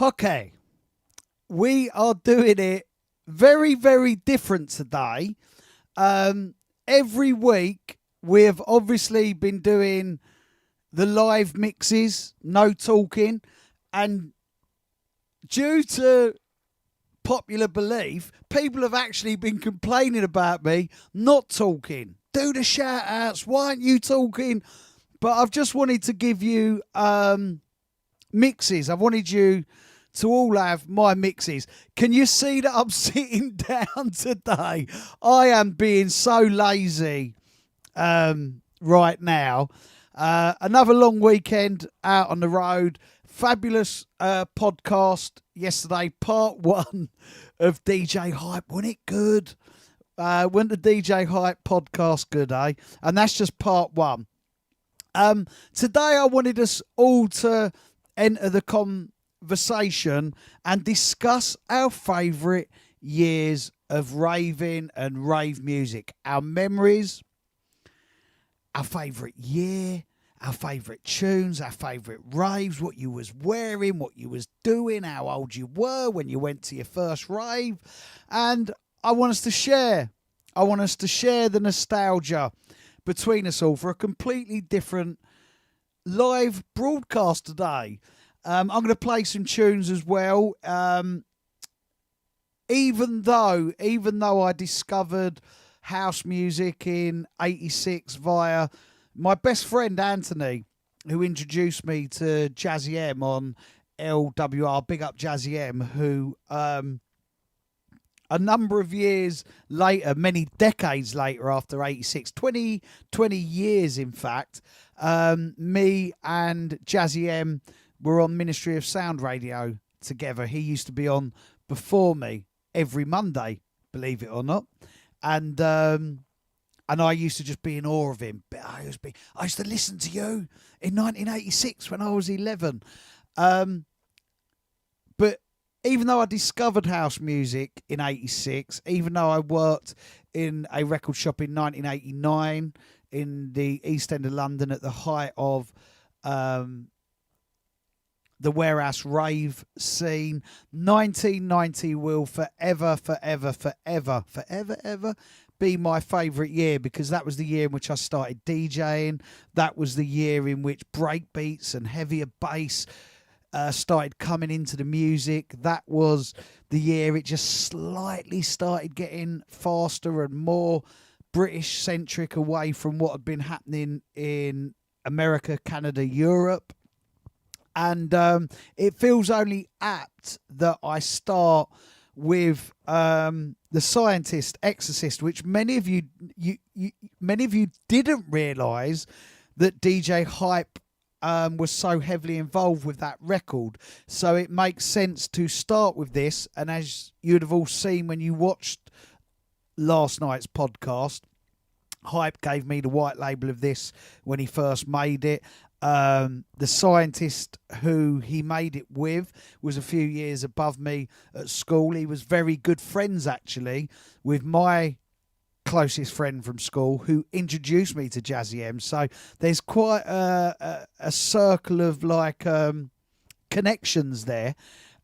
Okay, we are doing it very, very different today. Every week we've obviously been doing the live mixes, no talking, and due to popular belief, people have actually been complaining about me not talking. Do the shout outs, why aren't you talking? But I've just wanted to give you mixes. I've wanted you to all have my mixes. Can you see that I'm sitting down today? I am being so lazy right now. Another long weekend out on the road. Fabulous podcast yesterday. Part one of DJ Hype. Wasn't it good? Wasn't the DJ Hype podcast good, eh? And that's just part one. Today I wanted us all to enter the conversation and discuss our favourite years of raving and rave music. Our memories, our favourite year, our favourite tunes, our favourite raves, what you was wearing, what you was doing, how old you were when you went to your first rave. And I want us to share. I want us to share the nostalgia between us all for a completely different live broadcast today. I'm going to play some tunes as well. Even though I discovered house music in '86 via my best friend Anthony, who introduced me to Jazzy M on LWR, big up Jazzy M, who a number of years later, many decades later after '86, 20 years in fact, me and Jazzy M were on Ministry of Sound Radio together. He used to be on before me every Monday, believe it or not. And I used to just be in awe of him. I used to listen to you in 1986 when I was 11. But even though I discovered house music in '86, even though I worked in a record shop in 1989 in the East End of London at the height of the warehouse rave scene, 1990 will forever be my favourite year, because that was the year in which I started DJing. That was the year in which breakbeats and heavier bass started coming into the music. That was the year it just slightly started getting faster and more British centric away from what had been happening in America, Canada, Europe. And it feels only apt that I start with the Scientist Exorcist, which many of you didn't realise that DJ Hype was so heavily involved with that record. So it makes sense to start with this. And as you'd have all seen when you watched last night's podcast, Hype gave me the white label of this when he first made it. The scientist who he made it with was a few years above me at school. He was very good friends, actually, with my closest friend from school, who introduced me to Jazzy M. So there's quite a circle of connections there.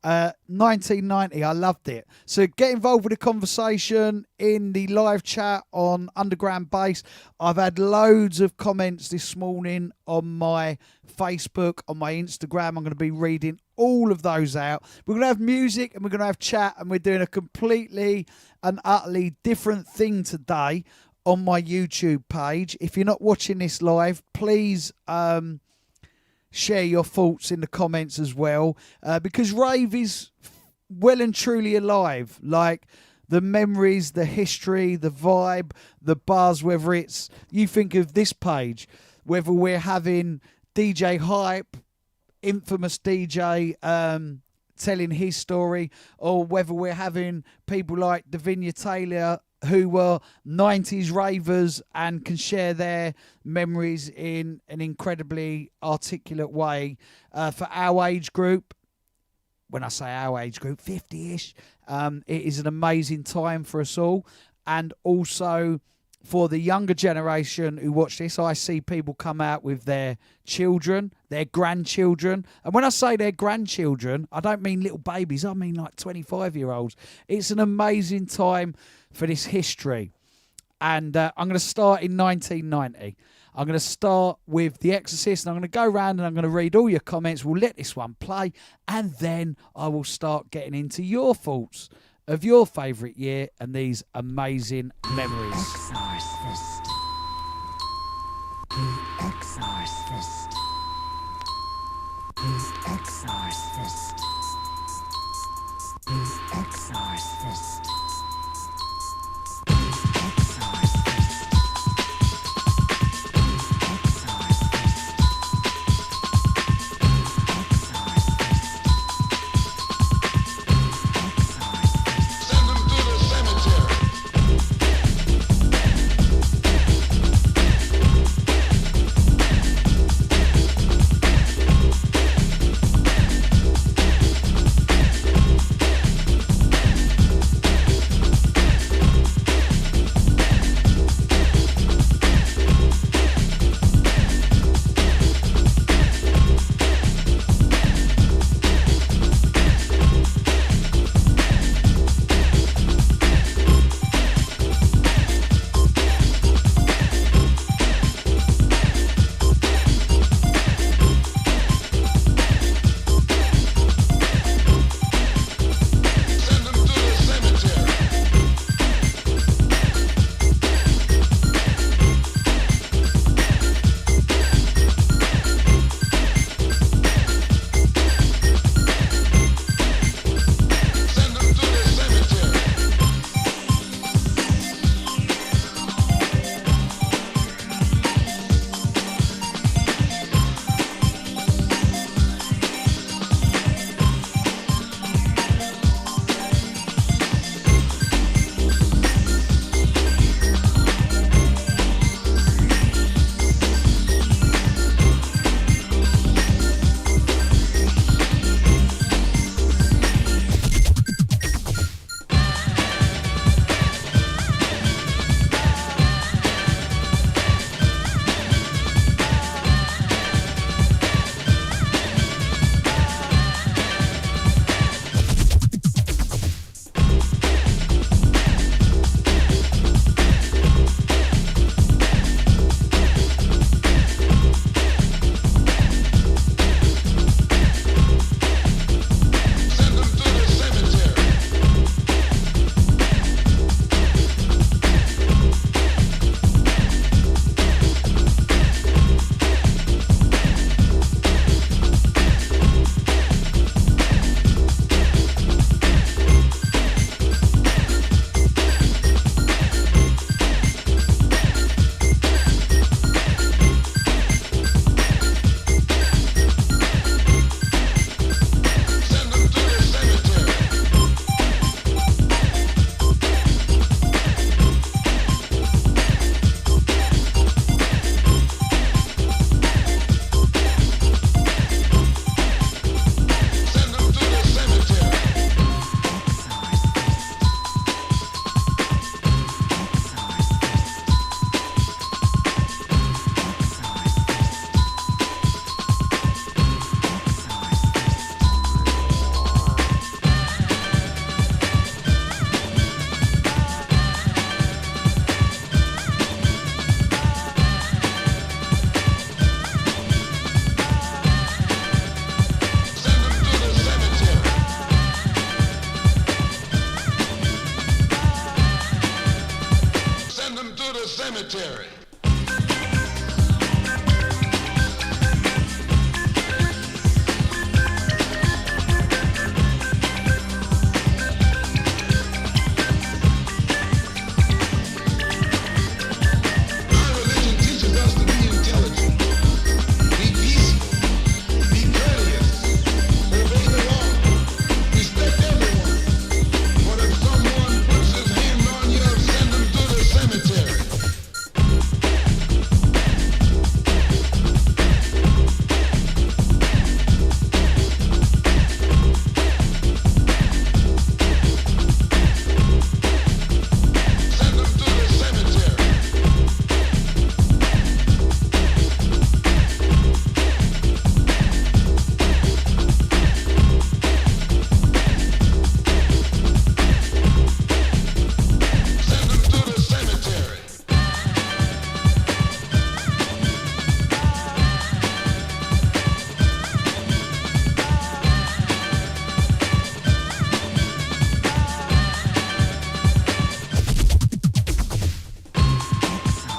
1990, I loved it. So get involved with the conversation in the live chat on Underground Bass. I've had loads of comments this morning on my Facebook, on my Instagram. I'm going to be reading all of those out. We're going to have music and we're going to have chat, and we're doing a completely and utterly different thing today on my YouTube page. If you're not watching this live, please share your thoughts in the comments as well, because rave is well and truly alive. Like the memories, the history, the vibe, the buzz, whether it's, you think of this page, whether we're having DJ Hype, infamous DJ, telling his story, or whether we're having people like Davinia Taylor, who were 90s ravers and can share their memories in an incredibly articulate way. For our age group, when I say our age group, 50-ish, it is an amazing time for us all. And also for the younger generation who watch this, I see people come out with their children, their grandchildren. And when I say their grandchildren, I don't mean little babies. I mean like 25-year-olds. It's an amazing time for this history. And I'm going to start in 1990. I'm going to start with The Exorcist, and I'm going to go around and I'm going to read all your comments. We'll let this one play, and then I will start getting into your thoughts of your favourite year and these amazing memories. Exorcist. The Exorcist. The Exorcist. The Exorcist. cemetery.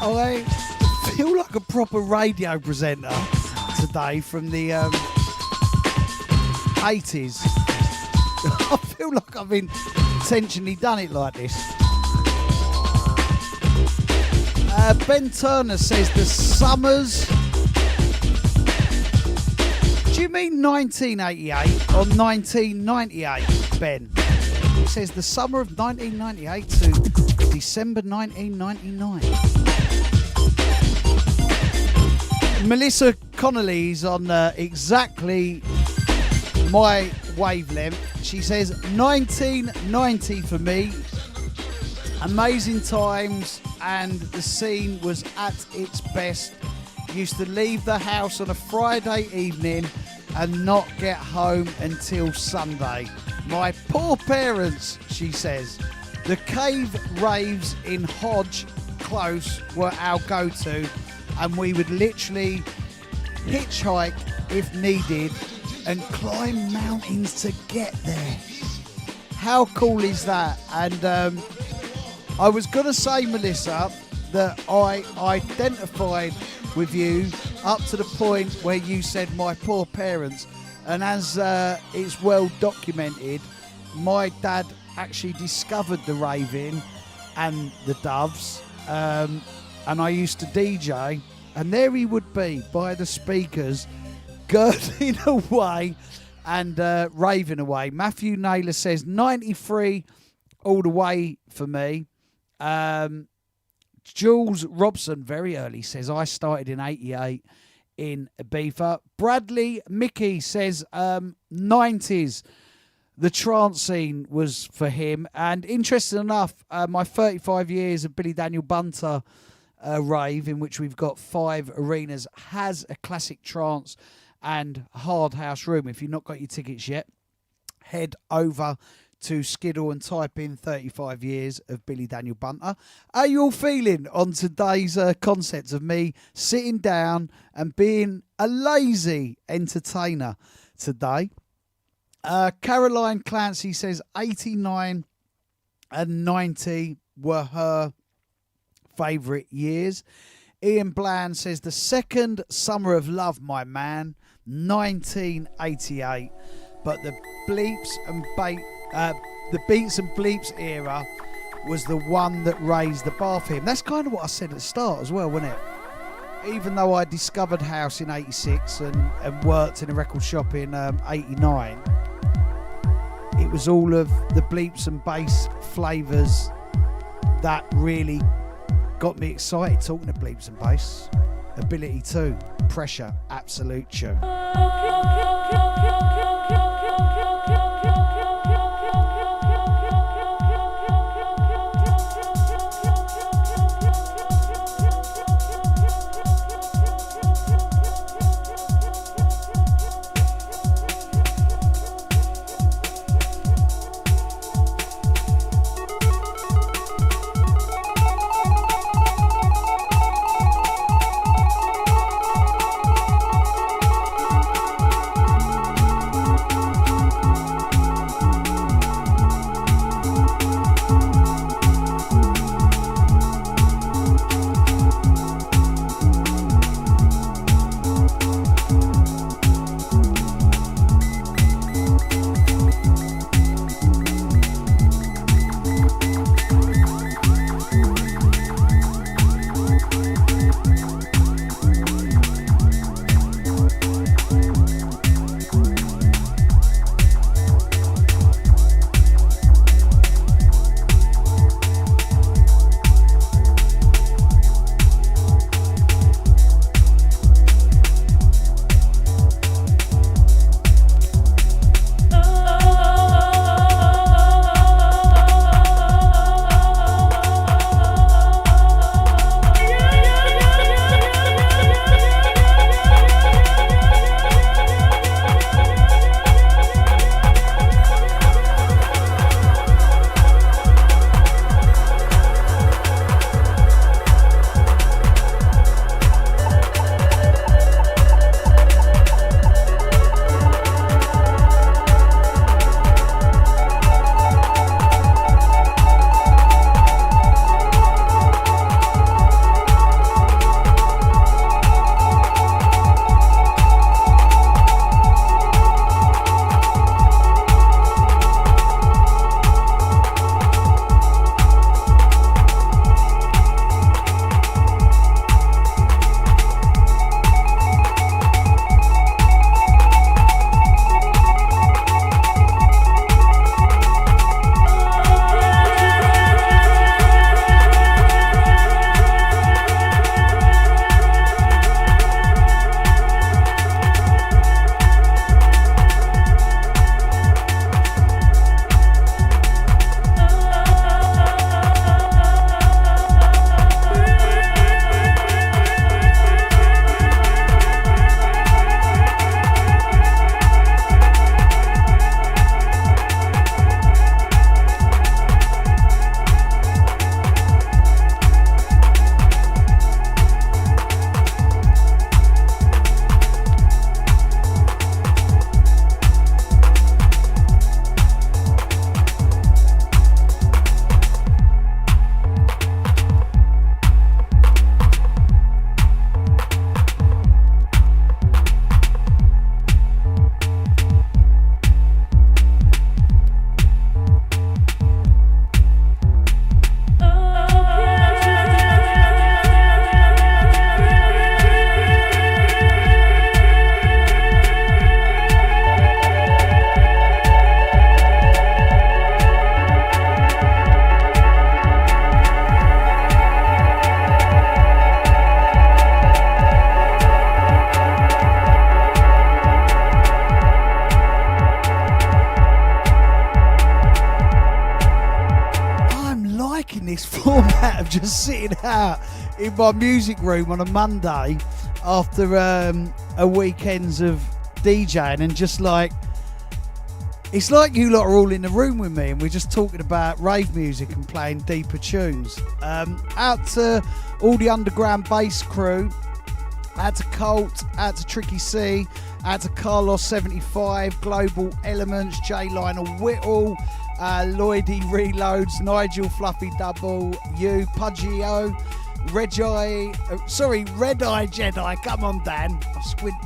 I feel like a proper radio presenter today from the 80s. I feel like I've intentionally done it like this. Ben Turner says the summers. Do you mean 1988 or 1998, Ben? It says the summer of 1998 to December 1999. Melissa Connolly's on exactly my wavelength. She says 1990 for me. Amazing times, and the scene was at its best. Used to leave the house on a Friday evening and not get home until Sunday. My poor parents, she says. The cave raves in Hodge Close were our go-to, and we would literally hitchhike if needed and climb mountains to get there. How cool is that? And I was going to say, Melissa, that I identified with you up to the point where you said my poor parents, and as it's well documented, my dad actually discovered the raving and the doves, and I used to DJ, and there he would be by the speakers girding away and raving away. Matthew Naylor says 93 all the way for me. Jules Robson, very early, says I started in 88 in Ibiza. Bradley Mickey says 90s. The trance scene was for him. And interesting enough, my 35 years of Billy Daniel Bunter rave, in which we've got 5 arenas, has a classic trance and hard house room. If you've not got your tickets yet, head over to Skiddle and type in 35 years of Billy Daniel Bunter. How are you all feeling on today's concept of me sitting down and being a lazy entertainer today? Caroline Clancy says 89 and 90 were her favourite years. Ian Bland says the second summer of love, my man, 1988. But the beats and bleeps era was the one that raised the bar for him. That's kind of what I said at the start as well, wasn't it? Even though I discovered house in 86 and worked in a record shop in 89, it was all of the bleeps and bass flavours that really got me excited talking to bleeps and bass. Ability 2, Pressure, absolute tune. just sitting out in my music room on a Monday after a weekends of DJing, and just like, it's like you lot are all in the room with me and we're just talking about rave music and playing deeper tunes. Out to all the underground bass crew, out to Colt, out to Tricky C, out to Carlos75, Global Elements, J Lionel Whittle, Lloydie Reloads, Nigel Fluffy Double, you, Pudgio, Red Eye Jedi, come on Dan, I'm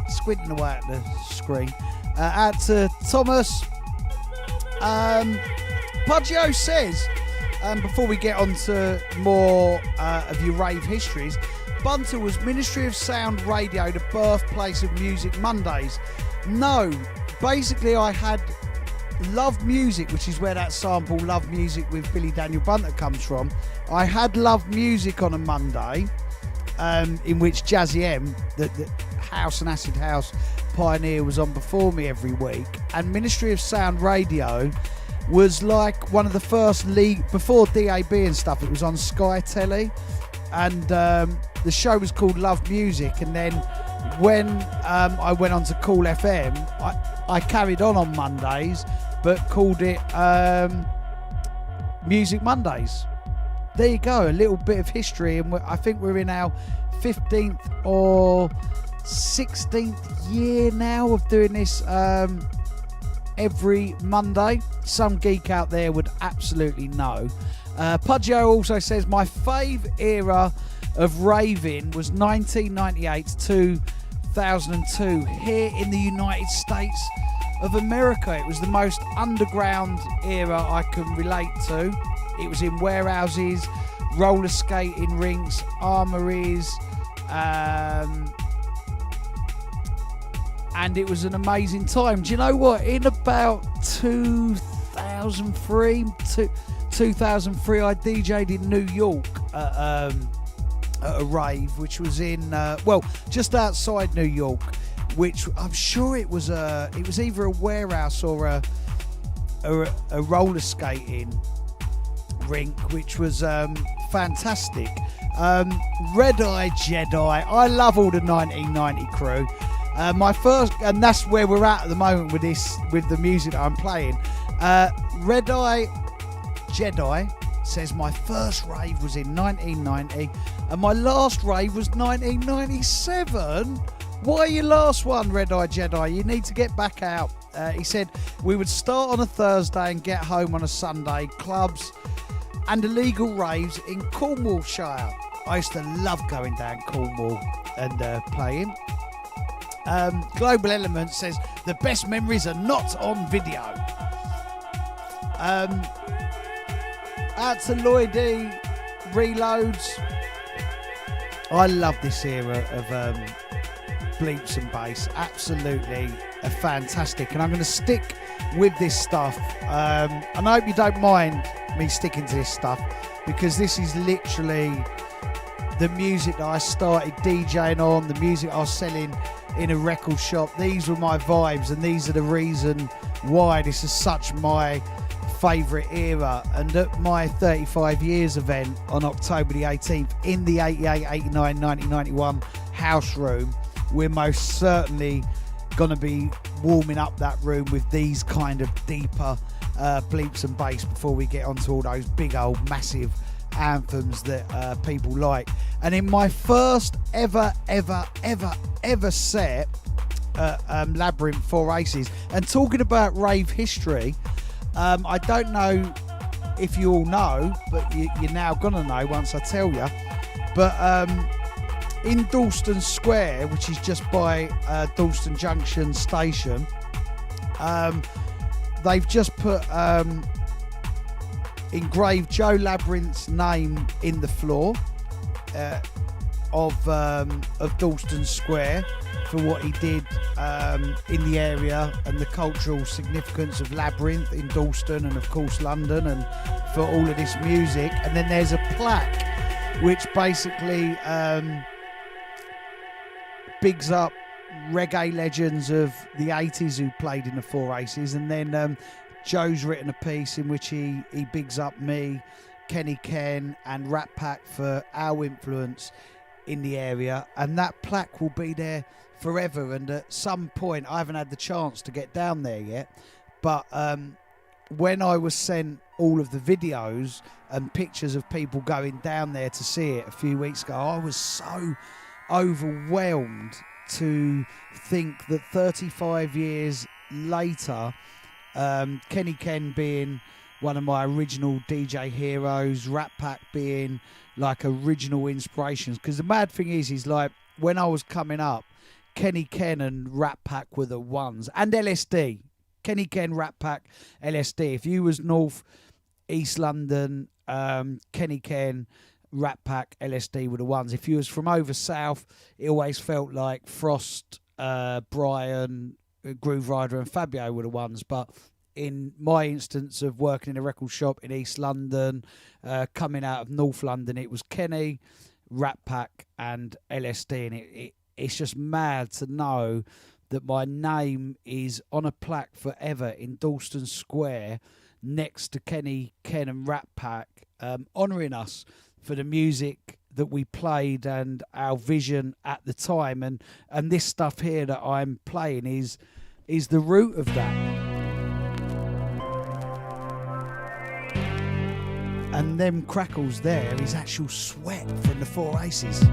squinting away at the screen. Out to Thomas. Pudgio says, before we get on to more of your rave histories, Bunter was Ministry of Sound Radio, the birthplace of Music Mondays. No, basically I had Love Music, which is where that sample Love Music with Billy Daniel Bunter comes from. I had Love Music on a Monday, in which Jazzy M, the house and acid house pioneer, was on before me every week. And Ministry of Sound Radio was like one of the first league, before DAB and stuff, it was on Sky Telly. And the show was called Love Music, and then when I went on to Cool FM, I carried on Mondays, but called it Music Mondays. There you go, a little bit of history, and I think we're in our 15th or 16th year now of doing this every Monday. Some geek out there would absolutely know. Pudgio also says, my fave era of raving was 1998 to 2002 here in the United States of America. It was the most underground era I can relate to. It was in warehouses, roller skating rinks, armories, and it was an amazing time. Do you know what? In about 2003, I DJ'd in New York at a rave, which was in just outside New York, which I'm sure it was either a warehouse or a roller skating rink, which was fantastic. Red Eye Jedi, I love all the 1990 crew. My first, and that's where we're at the moment with the music that I'm playing. Red Eye Jedi says, my first rave was in 1990 and my last rave was 1997. Why your last one, Red Eye Jedi? You need to get back out. He said, we would start on a Thursday and get home on a Sunday. Clubs and illegal raves in Cornwallshire. I used to love going down Cornwall and playing. Global Element says, the best memories are not on video. Out to Lloydie Reloads. I love this era of bleeps and bass. Absolutely fantastic. And I'm going to stick with this stuff. And I hope you don't mind me sticking to this stuff, because this is literally the music that I started DJing on, the music I was selling in a record shop. These were my vibes, and these are the reason why this is such my favourite era. And at my 35 years event on October the 18th in the 88, 89, 90, 91 house room, we're most certainly going to be warming up that room with these kind of deeper bleeps and bass before we get onto all those big old massive anthems that people like. And in my first ever set at Labyrinth 4 Aces, and talking about rave history, I don't know if you all know, but you're now gonna know once I tell you, but in Dalston Square, which is just by Dalston Junction Station, they've just put engraved Joe Labyrinth's name in the floor of Dalston Square for what he did in the area and the cultural significance of Labyrinth in Dalston and of course London, and for all of this music. And then there's a plaque which basically bigs up reggae legends of the 80s who played in the 4 Aces, and then Joe's written a piece in which he bigs up me Kenny Ken and Rat Pack for our influence in the area, and that plaque will be there forever. And at some point, I haven't had the chance to get down there yet, but when I was sent all of the videos and pictures of people going down there to see it a few weeks ago, I was so overwhelmed to think that 35 years later, Kenny Ken being one of my original DJ heroes, Rat Pack being like original inspirations. Because the mad thing is like when I was coming up, Kenny Ken and Rat Pack were the ones, and LSD. Kenny Ken, Rat Pack, LSD. If you was North, East London, Kenny Ken, Rat Pack, LSD were the ones. If you was from over south, it always felt like Frost, Brian, Groove Rider and Fabio were the ones. But in my instance of working in a record shop in East London, coming out of North London, it was Kenny, Rat Pack and LSD. And it's just mad to know that my name is on a plaque forever in Dalston Square next to Kenny Ken and Rat Pack, honouring us for the music that we played and our vision at the time. And this stuff here that I'm playing is the root of that. And them crackles there is actual sweat from the Four Aces.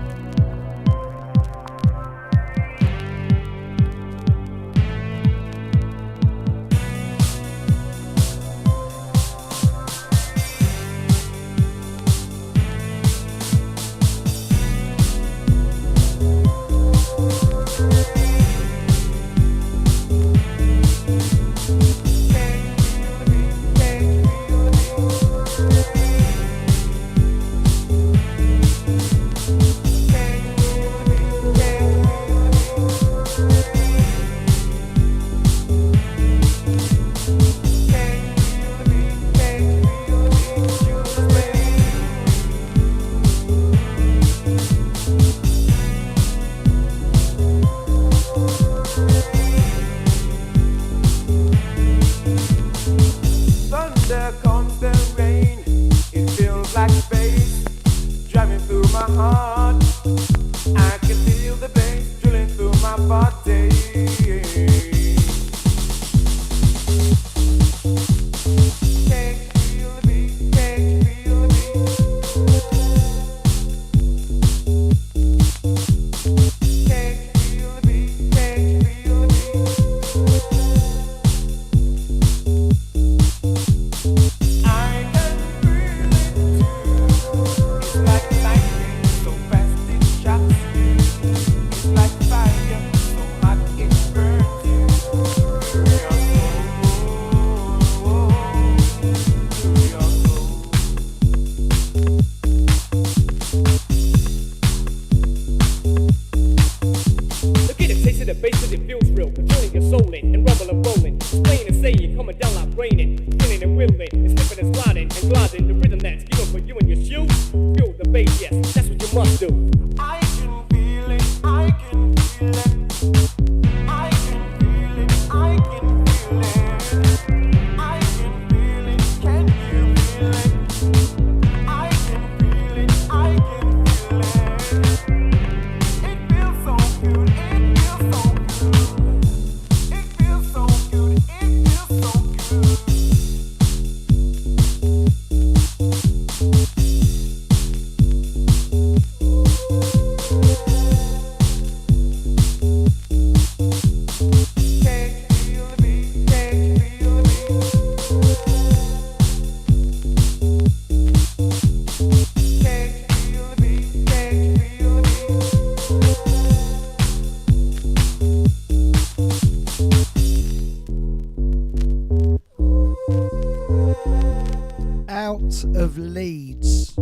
Of Leeds,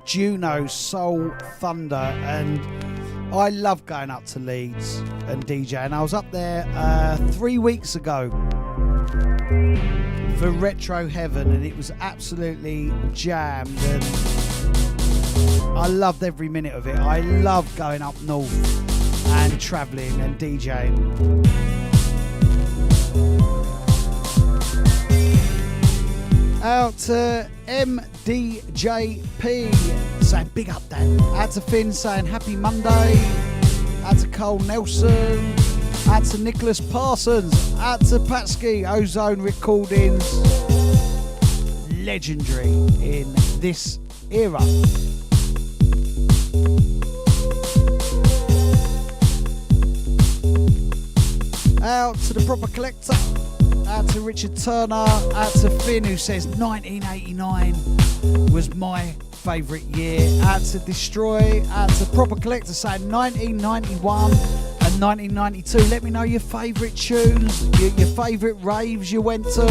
Juno, Soul, Thunder, and I love going up to Leeds and DJing. I was up there 3 weeks ago for Retro Heaven, and it was absolutely jammed, and I loved every minute of it. I love going up north and travelling and DJing. Out to MDJP saying big up Dan. Out to Finn saying happy Monday. Out to Cole Nelson. Out to Nicholas Parsons. Out to Patsky, Ozone Recordings. Legendary in this era. Out to the Proper Collector. Out to Richard Turner. Out to Finn who says 1989 was my favourite year. Out to Destroy. Out to Proper Collector saying 1991 and 1992. Let me know your favourite tunes, your favourite raves you went to.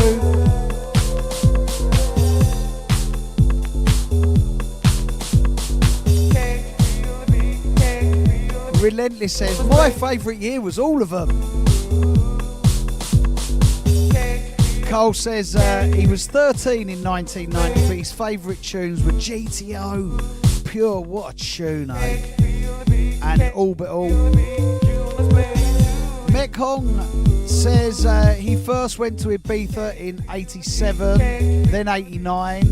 Relentless says my favourite year was all of them. Cole says he was 13 in 1990, but his favourite tunes were GTO, Pure, what a tune, eh? And Orbital. Mekhong says he first went to Ibiza in 87, then 89,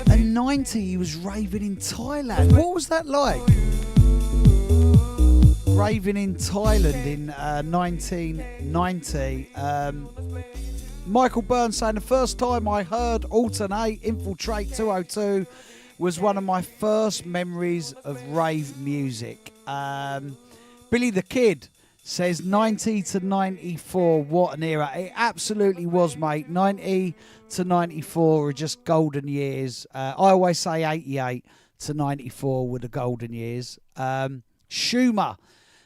and 90 he was raving in Thailand. What was that like? Raving in Thailand in 1990. Michael Burns saying the first time I heard Alternate Infiltrate 202 was one of my first memories of rave music. Billy the Kid says 90 to 94, what an era. It absolutely was, mate. 90 to 94 are just golden years. I always say 88 to 94 were the golden years. Schumer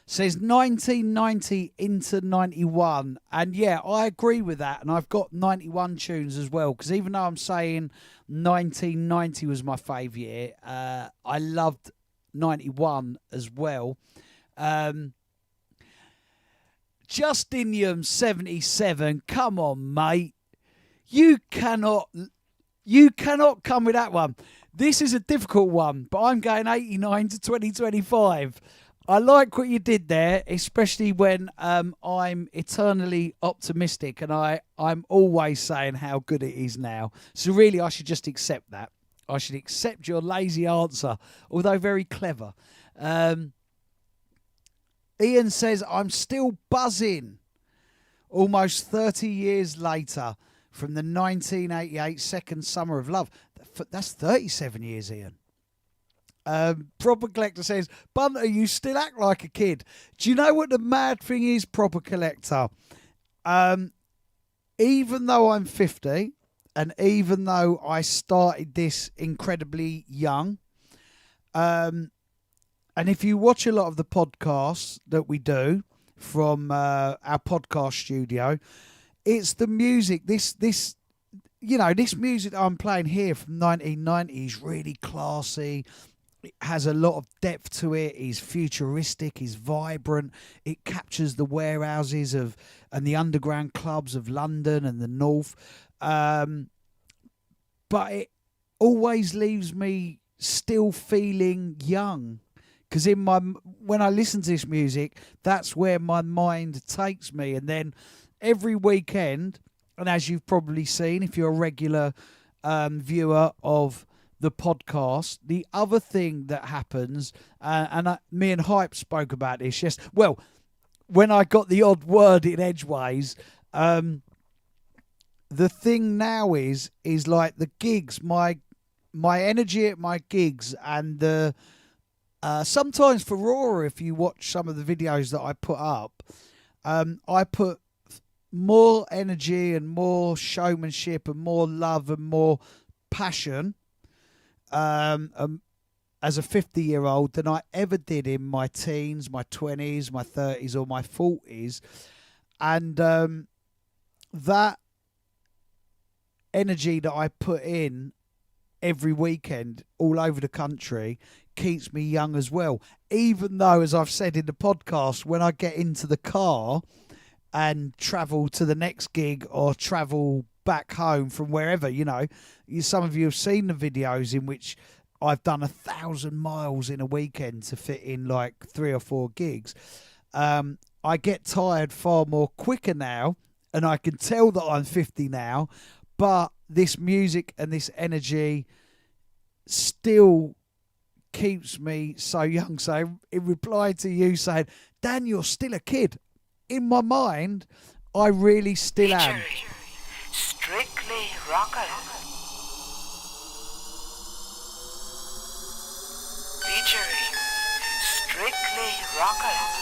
says 1990 into 91, and yeah, I agree with that, and I've got 91 tunes as well, because even though I'm saying 1990 was my fave year, I loved 91 as well. Justinium 77, come on mate, you cannot come with that one. This is a difficult one, but I'm going 89 to 2025. I like what you did there, especially when I'm eternally optimistic and I'm always saying how good it is now. So really, I should just accept that. I should accept your lazy answer, although very clever. Ian says, I'm still buzzing almost 30 years later from the 1988 Second Summer of Love. That's 37 years, Ian. Proper Collector says, Bunter, you still act like a kid. Do you know what the mad thing is, Proper Collector? Even though I'm 50 and even though I started this incredibly young, and if you watch a lot of the podcasts that we do from our podcast studio, it's the music, this music that I'm playing here from 1990 is really classy. It has a lot of depth to it. It's futuristic. It's vibrant. It captures the warehouses and the underground clubs of London and the North. But it always leaves me still feeling young, because when I listen to this music, that's where my mind takes me. And then every weekend, and as you've probably seen, if you're a regular viewer of the podcast, the other thing that happens, me and Hype spoke about this, yes. Well, when I got the odd word in edgeways, the thing now is like the gigs, my energy at my gigs, and the sometimes for Raw, if you watch some of the videos that I put up, I put more energy and more showmanship and more love and more passion as a 50-year-old than I ever did in my teens, my 20s, my 30s or my 40s. And that energy that I put in every weekend all over the country keeps me young as well. Even though, as I've said in the podcast, when I get into the car and travel to the next gig or travel back home from wherever, some of you have seen the videos in which I've done 1,000 miles in a weekend to fit in like 3 or 4 gigs. I get tired far more quicker now, and I can tell that I'm 50 now, but this music and this energy still keeps me so young. So in reply to you saying, Dan, you're still a kid, in my mind, I really still am. Strictly rocker. Featuring Strictly Rocker.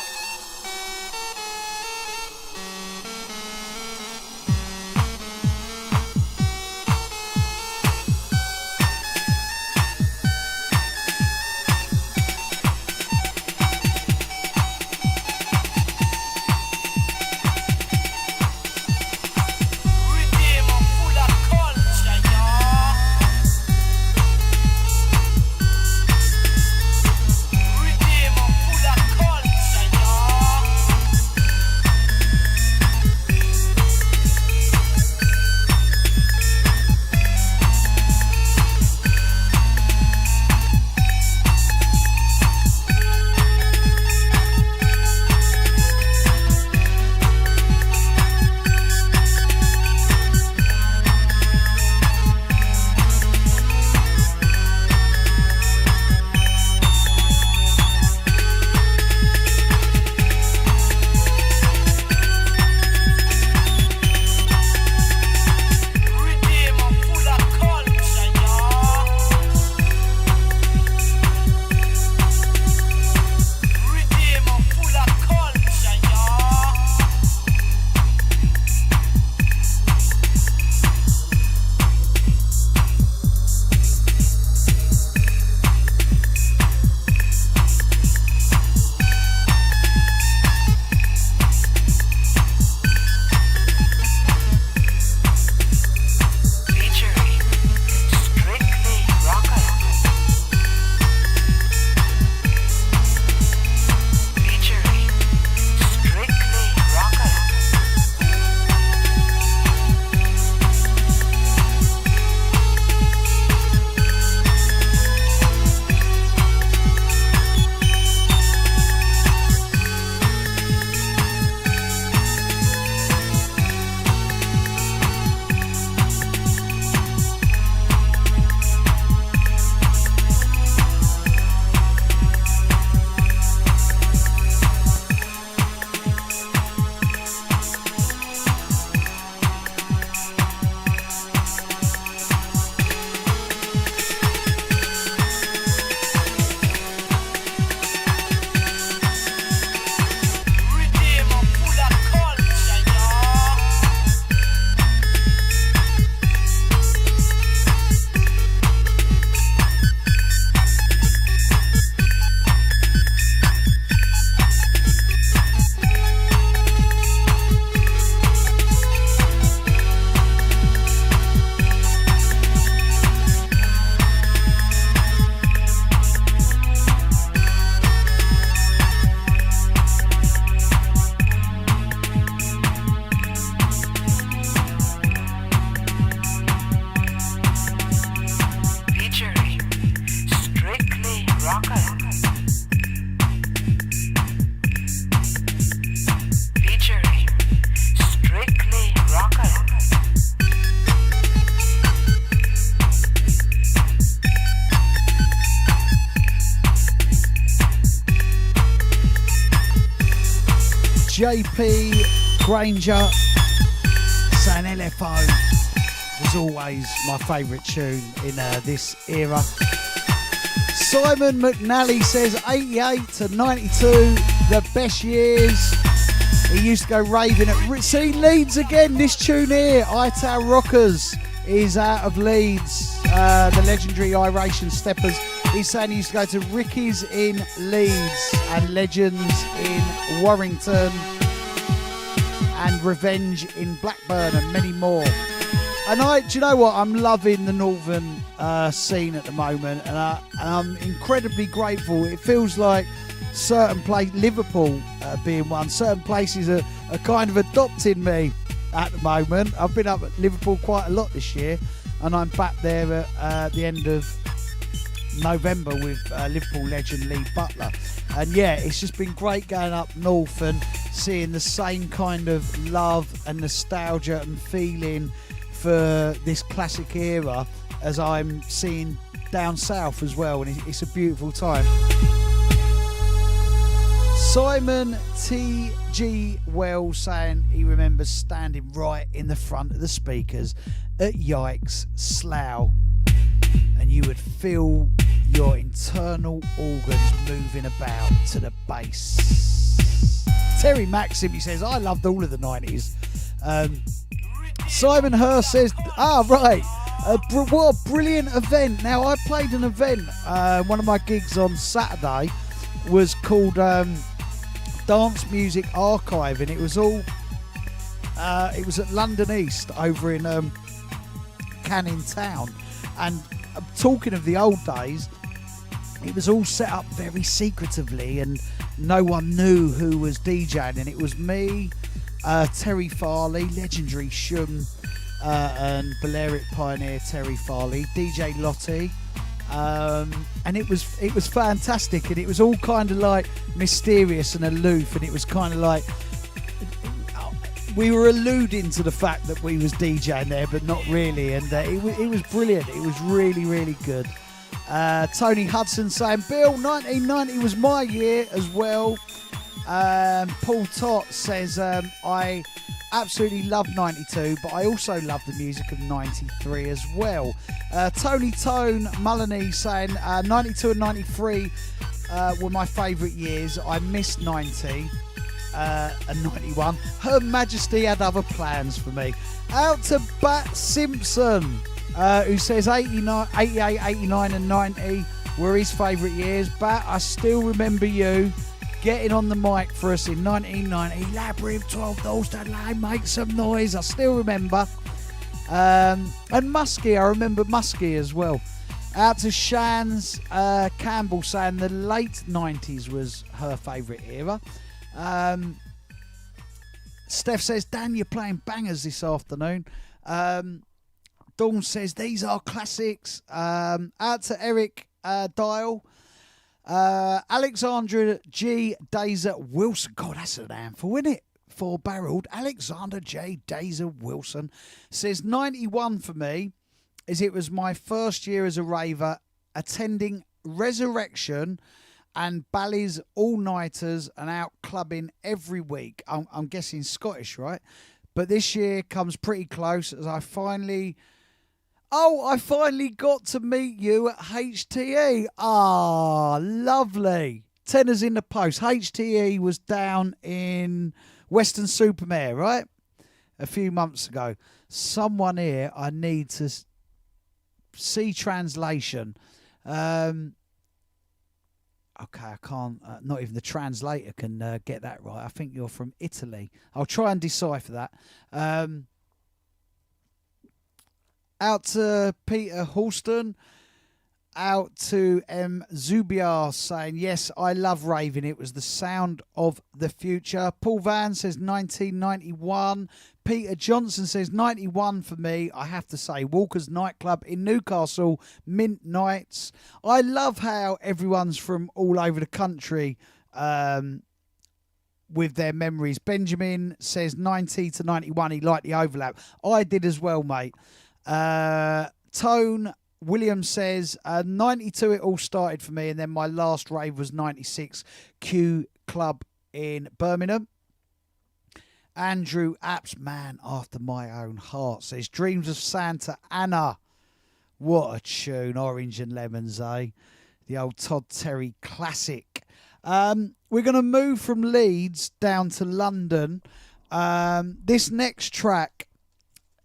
JP Granger saying LFO was always my favourite tune in this era. Simon McNally says 88 to 92, the best years. He used to go raving at... See, Leeds again, this tune here, Ital Rockers, is out of Leeds. The legendary Iration Steppers. He's saying he used to go to Ricky's in Leeds and Legends in Warrington and Revenge in Blackburn and many more. And do you know what? I'm loving the northern scene at the moment, and I'm incredibly grateful. It feels like certain places, Liverpool being one, certain places are kind of adopting me at the moment. I've been up at Liverpool quite a lot this year, and I'm back there at the end of November with Liverpool legend Lee Butler. And yeah, it's just been great going up north and seeing the same kind of love and nostalgia and feeling for this classic era as I'm seeing down south as well, and it's a beautiful time. Simon T.G. Wells saying he remembers standing right in the front of the speakers at Yikes Slough, and you would feel your internal organs moving about to the bass. Terry Maxim, he says, I loved all of the 90s. Simon Hurst says, right, what a brilliant event. Now, I played an event, one of my gigs on Saturday was called Dance Music Archive, and it was at London East over in Canning Town. And talking of the old days, it was all set up very secretively and no one knew who was DJing, and it was me, Terry Farley, legendary Shum and Balearic pioneer Terry Farley, DJ Lottie, and it was fantastic, and it was all kind of like mysterious and aloof, and it was kind of like we were alluding to the fact that we was DJing there, but not really, and it was brilliant. It was really, really good. Tony Hudson saying, Bill, 1990 was my year as well. Paul Tott says, I absolutely love 92, but I also love the music of 93 as well. Tony Tone Mullany saying, 92 and 93 were my favourite years. I missed 90 and 91. Her Majesty had other plans for me. Out to Bat Simpson, who says 89, 88, 89 and 90 were his favourite years. Bat, I still remember you getting on the mic for us in 1990. Labyrinth, 12 Dolls to Lane, make some noise. I still remember. And Muskie, I remember Muskie as well. Out to Shans Campbell saying the late 90s was her favourite era. Steph says, Dan, you're playing bangers this afternoon. Dawn says, these are classics. Out to Eric Dial. Alexandra G. Dazer Wilson. God, that's an handful, isn't it? Four-barreled. Alexander J. Dazer Wilson says 91 for me, as it was my first year as a raver, attending Resurrection and Bally's all-nighters and out clubbing every week. I'm guessing Scottish, right? But this year comes pretty close as I finally got to meet you at HTE. Ah, lovely. Tenors in the post. HTE was down in Western Supermare, right? A few months ago. Someone here, I need to see translation. Okay, I can't. Not even the translator can get that right. I think you're from Italy. I'll try and decipher that. Out to Peter Halston. Out to M. Zubiar saying, yes, I love raving. It was the sound of the future. Paul Van says 1991. Peter Johnson says 91 for me. I have to say, Walker's nightclub in Newcastle, Mint Nights. I love how everyone's from all over the country with their memories. Benjamin says 90 to 91. He liked the overlap. I did as well, mate. Tone Williams says 92 it all started for me, and then my last rave was 96 Q Club in Birmingham. Andrew Apps, man after my own heart, says Dreams of Santa Ana. What a tune. Orange and Lemons, eh? The old Todd Terry classic. We're going to move from Leeds down to London. This next track,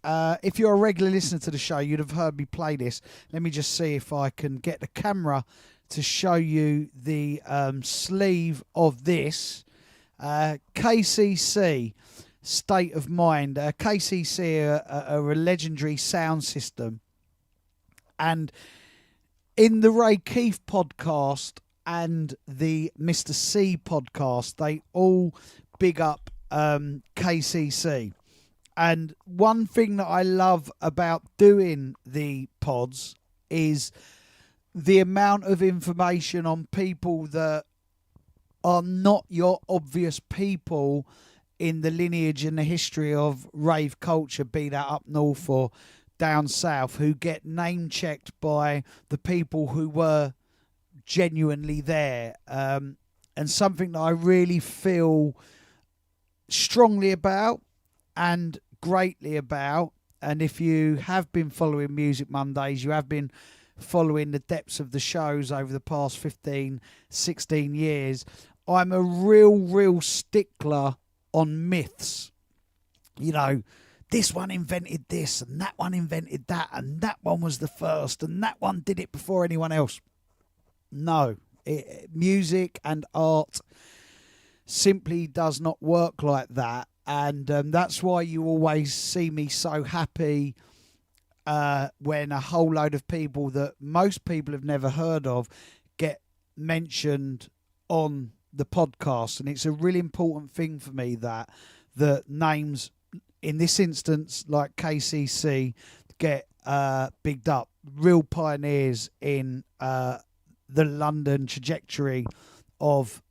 if you're a regular listener to the show, you'd have heard me play this. Let me just see if I can get the camera to show you the sleeve of this. KCC, State of Mind. KCC are a legendary sound system. And in the Ray Keith podcast and the Mr. C podcast, they all big up KCC. And one thing that I love about doing the pods is the amount of information on people that are not your obvious people in the lineage and the history of rave culture, be that up north or down south, who get name checked by the people who were genuinely there. And something that I really feel strongly about and greatly about. And if you have been following Music Mondays, you have been following the depths of the shows over the past 15, 16 years, I'm a real stickler on myths. You know, this one invented this and that one invented that and that one was the first and that one did it before anyone else. No, music and art simply does not work like that. And that's why you always see me so happy when a whole load of people that most people have never heard of get mentioned on the podcast. And it's a really important thing for me that the names, in this instance, like KCC, get bigged up. Real pioneers in the London trajectory of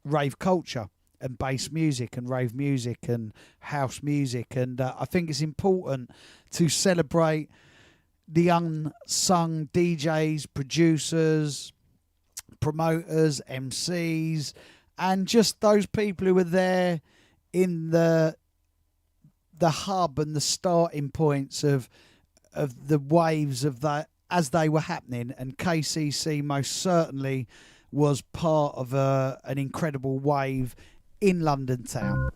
rave culture and bass music and rave music and house music. And I think it's important to celebrate the unsung DJs, producers, promoters, MCs, and just those people who were there in the hub and the starting points of the waves of that as they were happening. And KCC most certainly was part of an incredible wave in London town.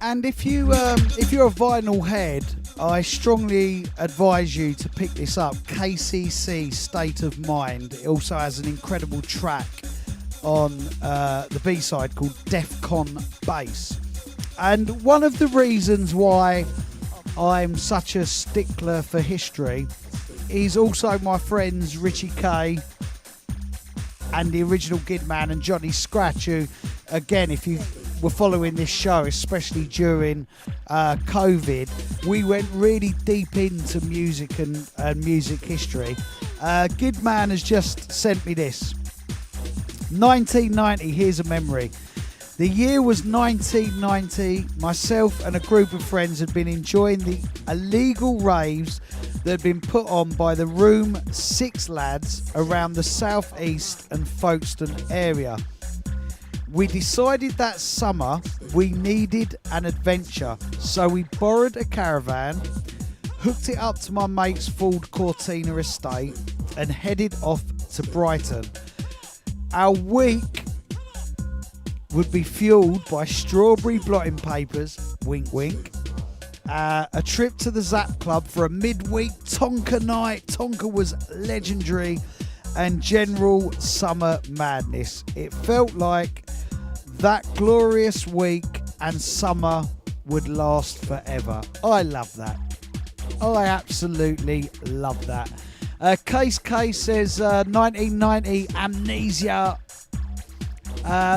And if you're a vinyl head, I strongly advise you to pick this up. KCC State of Mind. It also has an incredible track on the B-side called Defcon Bass. And one of the reasons why I'm such a stickler for history is also my friends Richie K and the original Gidman and Johnny Scratch, who, again, if you were following this show, especially during COVID, we went really deep into music and music history. Gidman has just sent me this. 1990, here's a memory. The year was 1990. Myself and a group of friends had been enjoying the illegal raves that had been put on by the Room 6 lads around the southeast and Folkestone area. We decided that summer we needed an adventure, so we borrowed a caravan, hooked it up to my mate's Ford Cortina estate and headed off to Brighton. Our week would be fueled by strawberry blotting papers, wink wink, a trip to the Zap Club for a midweek Tonka night, Tonka was legendary, and general summer madness. It felt like that glorious week and summer would last forever. I love that. I absolutely love that. Case K says 1990 Amnesia,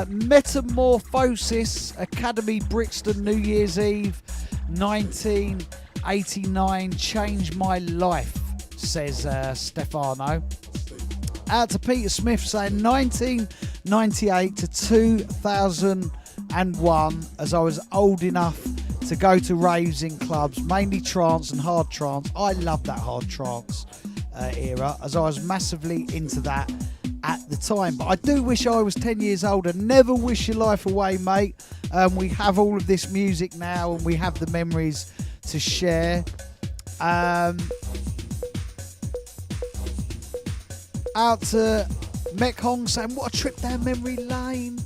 Metamorphosis, Academy Brixton New Year's Eve 1989 changed my life, says Stefano. Out to Peter Smith saying 1998 to 2001, as I was old enough to go to raves in clubs, mainly trance and hard trance. I love that hard trance era, as I was massively into that at the time. But I do wish I was 10 years older. Never wish your life away, mate. We have all of this music now and we have the memories to share. Out to Mech Hong saying, what a trip down memory lane.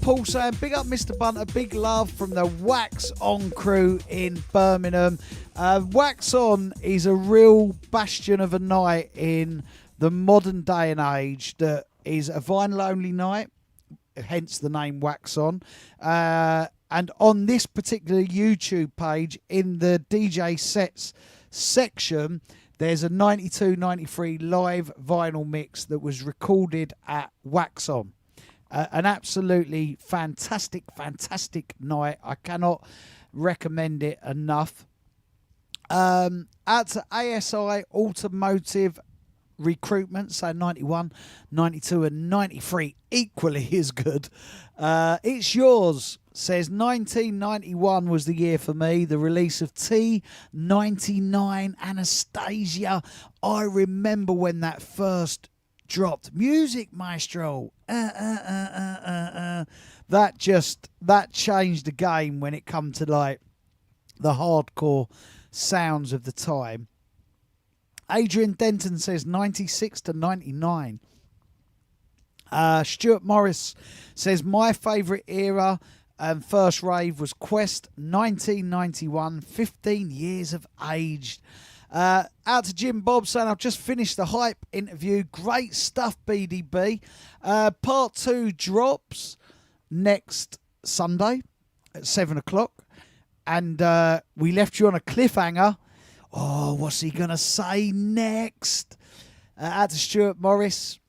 Paul saying, big up Mr. Bunter, big love from the Wax On crew in Birmingham. Wax On is a real bastion of a night in the modern day and age that is a vinyl only night, hence the name Wax On. And on this particular YouTube page, in the DJ sets section, there's a 92-93 live vinyl mix that was recorded at Wax On. An absolutely fantastic night. I cannot recommend it enough. Out to ASI Automotive Recruitment, so 91, 92 and 93 equally is good. It's yours, says 1991 was the year for me. The release of T99 Anastasia. I remember when that first dropped. Music Maestro. That changed the game when it come to like the hardcore sounds of the time. Adrian Denton says 96 to 99. Stuart Morris says my favourite era and first rave was Quest 1991, 15 years of age. Out to Jim Bob saying I've just finished the Hype interview. Great stuff, BDB. Part 2 drops next Sunday at 7 o'clock. And we left you on a cliffhanger. Oh, what's he going to say next? Out to Stuart Morris.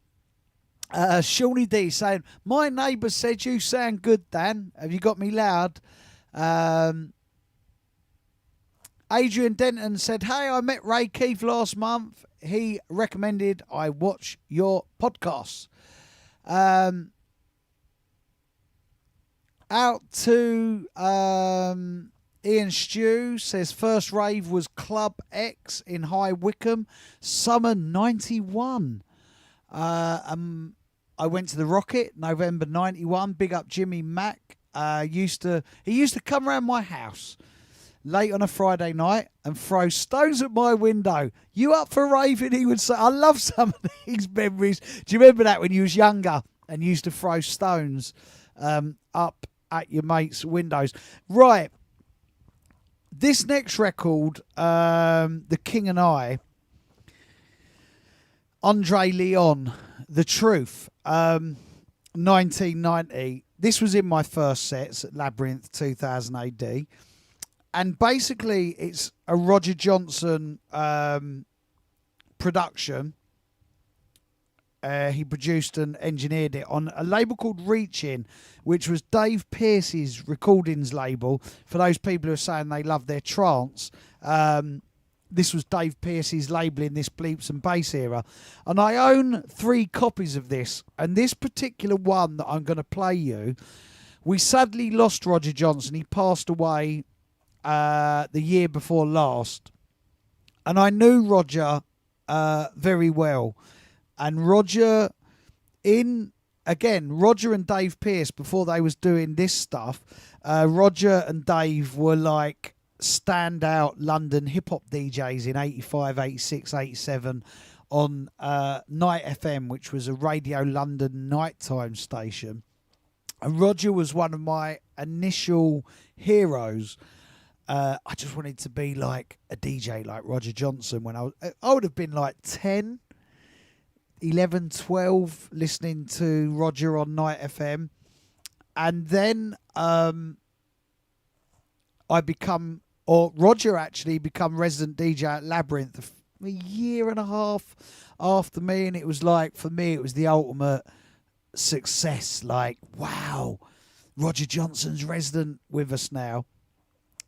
Shawnee D saying, my neighbour said you sound good, Dan. Have you got me loud? Adrian Denton said, hey, I met Ray Keith last month. He recommended I watch your podcasts. Out to Ian Stew says, first rave was Club X in High Wycombe, summer 91. I went to the Rocket, November 91. Big up Jimmy Mack. He used to come around my house late on a Friday night and throw stones at my window. You up for raving? He would say. I love some of these memories. Do you remember that when you was younger and you used to throw stones up at your mates' windows? Right. This next record, The King and I, Andre Leon, The Truth, 1990. This was in my first sets at Labyrinth 2000 AD. And basically, it's a Roger Johnson production. He produced and engineered it on a label called Reaching, which was Dave Pearce's recordings label. For those people who are saying they love their trance, this was Dave Pearce's label in this bleeps and bass era. And I own 3 copies of this. And this particular one that I'm going to play you, we sadly lost Roger Johnson. He passed away the year before last. And I knew Roger very well. And Roger and Dave Pearce, before they was doing this stuff, Roger and Dave were like standout London hip-hop DJs in 85, 86, 87 on Night FM, which was a Radio London nighttime station. And Roger was one of my initial heroes. I just wanted to be like a DJ like Roger Johnson when I would have been like 10, 11, 12, listening to Roger on Night FM. And then Roger actually become resident DJ at Labyrinth a year and a half after me. And it was like, for me, it was the ultimate success. Like, wow, Roger Johnson's resident with us now.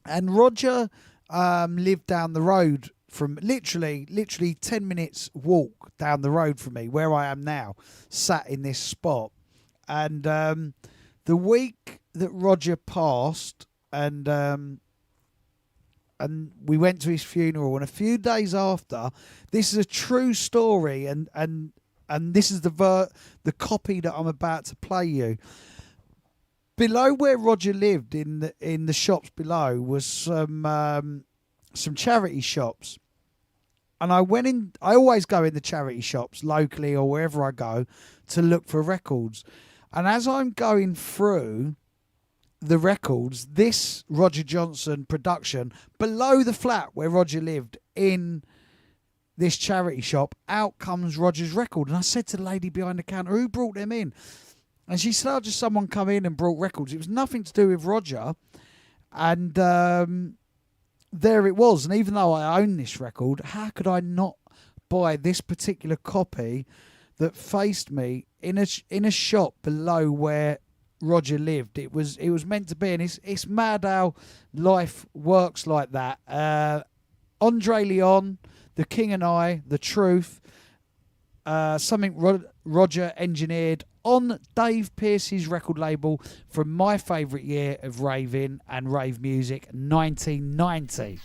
And Roger lived down the road from literally 10 minutes walk down the road from me, where I am now, sat in this spot. And the week that Roger passed, and we went to his funeral, and a few days after, this is a true story, and this is the copy that I'm about to play you. Below where Roger lived, in the shops below, was some charity shops. And I went in. I always go in the charity shops locally or wherever I go to look for records. And as I'm going through the records, this Roger Johnson production, below the flat where Roger lived in this charity shop, out comes Roger's record. And I said to the lady behind the counter, who brought them in? And she said, just someone come in and brought records. It was nothing to do with Roger. And there it was. And even though I own this record, how could I not buy this particular copy that faced me in a shop below where Roger lived? It was meant to be, and it's mad how life works like that. Andre Leon, The King and I, The Truth, something Roger engineered on Dave Pearce's record label from my favourite year of raving and rave music, 1990.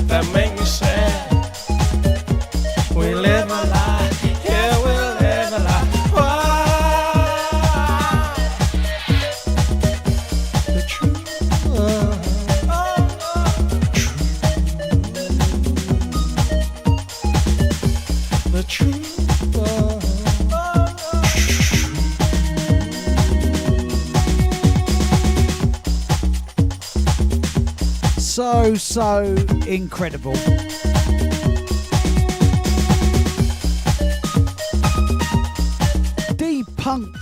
that make me sad. We live a lie, yeah, we live a lie. Why? The truth, the truth. So incredible. D-Punked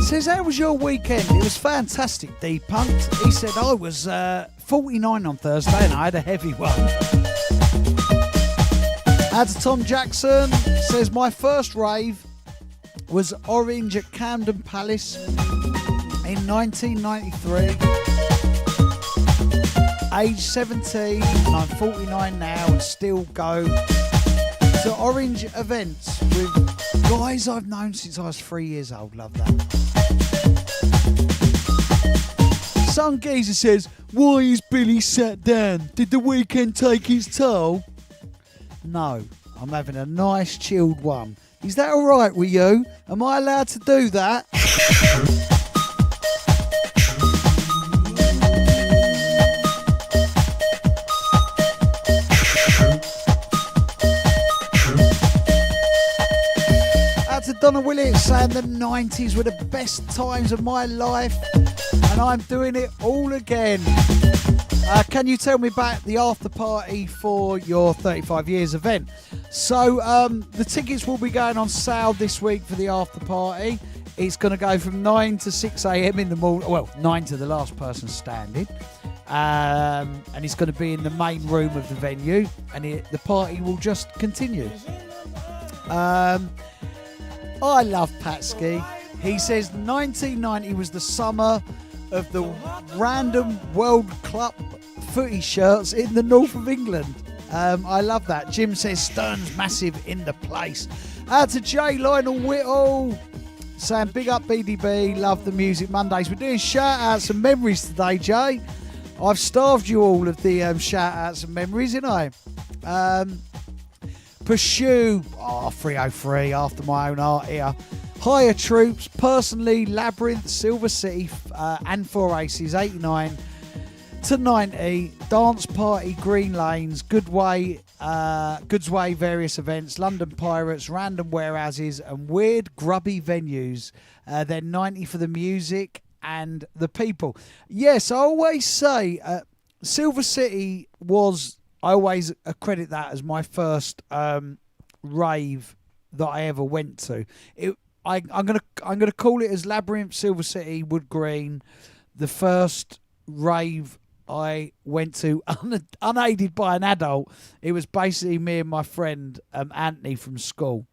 says, how was your weekend? It was fantastic, D-Punked. He said, I was 49 on Thursday and I had a heavy one. Add to Tom Jackson, says, my first rave was Orange at Camden Palace in 1993. Age 17, and I'm 49 now and still go to Orange events with guys I've known since I was 3 years old. Love that. Some geezer says, why is Billy sat down? Did the weekend take its toll? No, I'm having a nice chilled one. Is that alright with you? Am I allowed to do that? Donna Willett saying the 90s were the best times of my life and I'm doing it all again. Can you tell me about the after party for your 35 years event? So the tickets will be going on sale this week for the after party. It's going to go from 9 to 6 a.m. in the morning. Well, 9 to the last person standing. And it's going to be in the main room of the venue and the party will just continue. I love Patsky. He says 1990 was the summer of the random World Club footy shirts in the north of England. I love that. Jim says Stern's massive in the place. Out to Jay Lionel Whittle saying big up BDB, love the music Mondays. We're doing shout outs and memories today, Jay. I've starved you all of the shout outs and memories, didn't I? Pursue, 303 after my own heart here. Higher Troops, personally, Labyrinth, Silver City, and Four Aces, 89 to 90. Dance Party, Green Lanes, Goodsway, various events, London Pirates, random warehouses, and weird grubby venues. Then 90 for the music and the people. Yes, I always say Silver City was. I always accredit that as my first rave that I ever went to. I'm gonna call it as Labyrinth, Silver City, Wood Green, the first rave I went to unaided by an adult. It was basically me and my friend Anthony from school.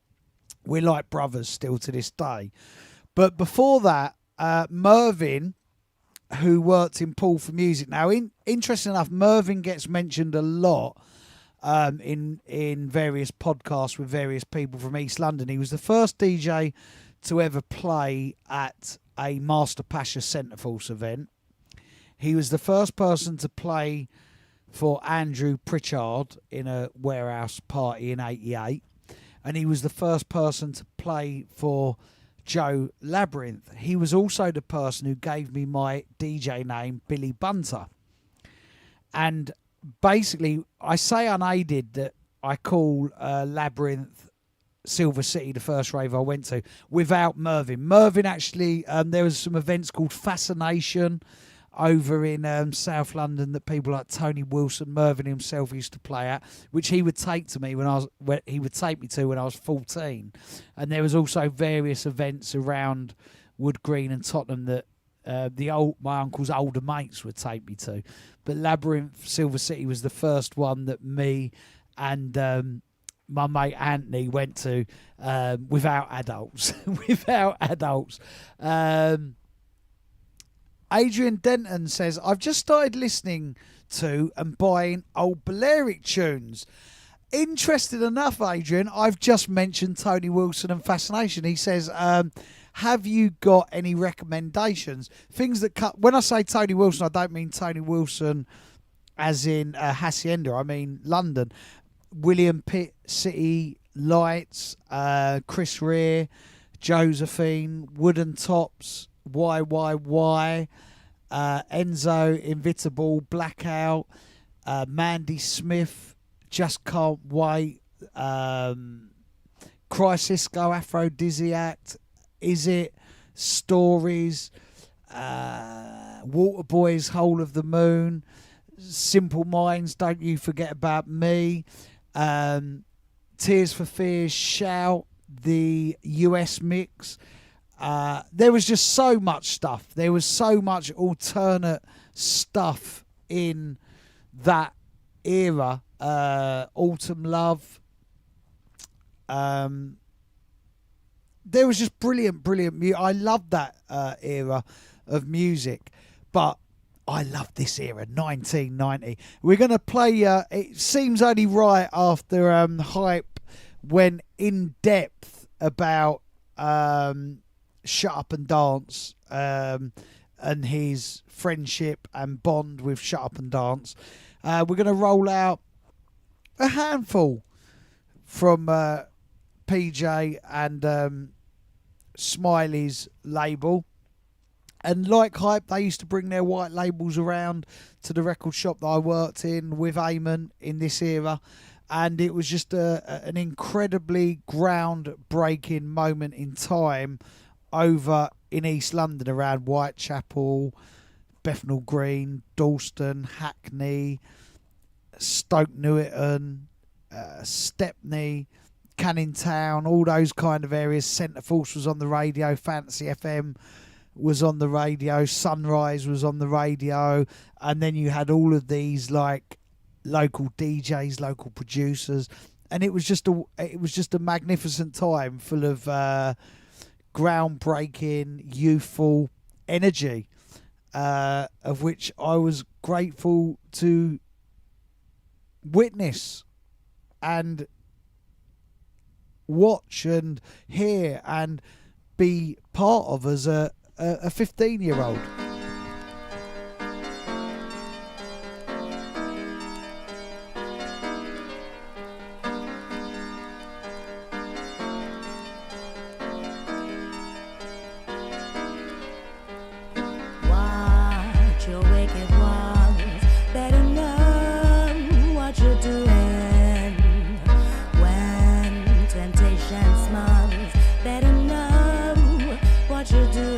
We're like brothers still to this day. But before that, Mervyn, who worked in Pool for Music. Now, interesting enough, Mervyn gets mentioned a lot in various podcasts with various people from East London. He was the first DJ to ever play at a Master Pasha Centreforce event. He was the first person to play for Andrew Pritchard in a warehouse party in 88. And he was the first person to play for Joe Labyrinth. He was also the person who gave me my DJ name, Billy Bunter. And basically, I say unaided that I call Labyrinth Silver City the first rave I went to without Mervyn. Mervyn actually, there was some events called Fascination over in South London that people like Tony Wilson, Mervyn himself used to play at, which he would take to me when I was 14. And there was also various events around Wood Green and Tottenham that my uncle's older mates would take me to. But Labyrinth Silver City was the first one that me and my mate Anthony went to without adults. Adrian Denton says, I've just started listening to and buying old Balearic tunes. Interested enough, Adrian, I've just mentioned Tony Wilson and Fascination. He says, have you got any recommendations? Things that cut. When I say Tony Wilson, I don't mean Tony Wilson as in Hacienda, I mean London. William Pitt, City Lights, Chris Rea, Josephine, Wooden Tops, YYY, Enzo, Invitable, Blackout, Mandy Smith, Just Can't Wait, Chrysisco, Aphrodisiac, Is It, Stories, Waterboys, Whole of the Moon, Simple Minds, Don't You Forget About Me, Tears for Fears, Shout, the US mix. There was just so much stuff. There was so much alternate stuff in that era. Autumn Love. There was just brilliant music. I loved that era of music, but I love this era, 1990. We're going to play, it seems only right after Hype went in depth about Shut Up and Dance and his friendship and bond with Shut Up and Dance. We're going to roll out a handful from PJ and Smiley's label. And like Hype, they used to bring their white labels around to the record shop that I worked in with Eamon in this era. And it was just an incredibly groundbreaking moment in time over in East London around Whitechapel, Bethnal Green, Dalston, Hackney, Stoke Newington, Stepney, Canning Town, all those kind of areas. Centre Force was on the radio, Fantasy FM was on the radio, Sunrise was on the radio, and then you had all of these like local DJs, local producers, and it was just a magnificent time full of groundbreaking, youthful energy, of which I was grateful to witness and watch and hear and be part of as a 15-year-old. Watch your wicked ones, better know what you're doing. When temptation smiles, better know what you're doing.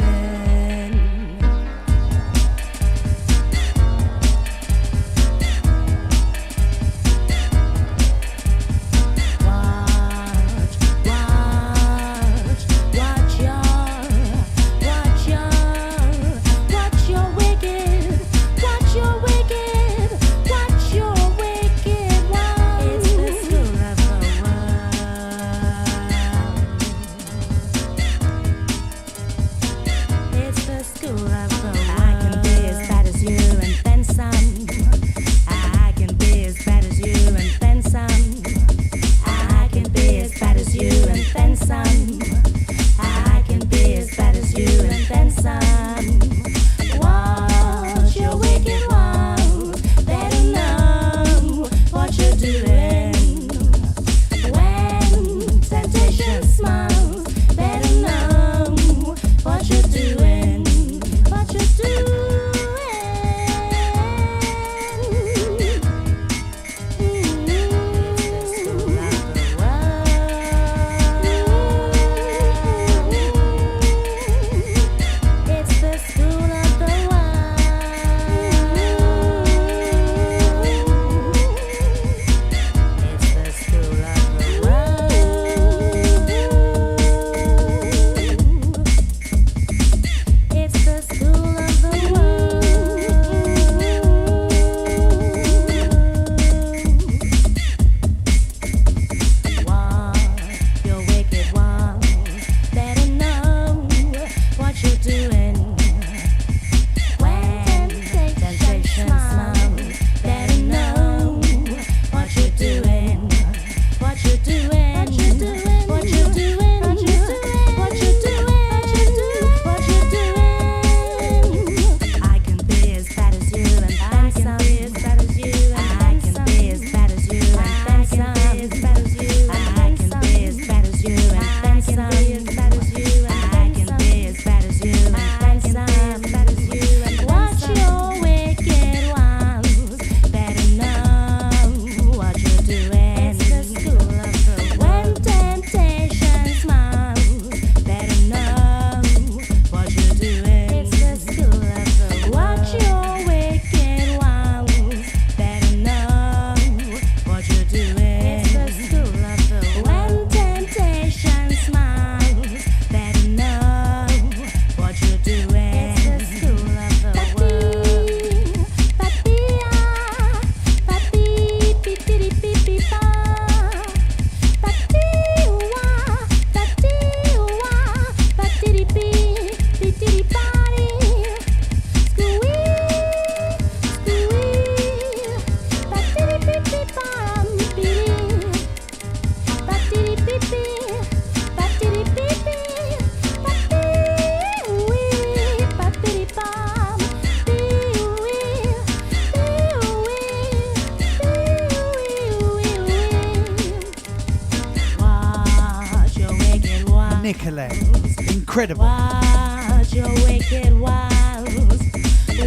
Nicolette. Incredible. Watch your wicked wiles.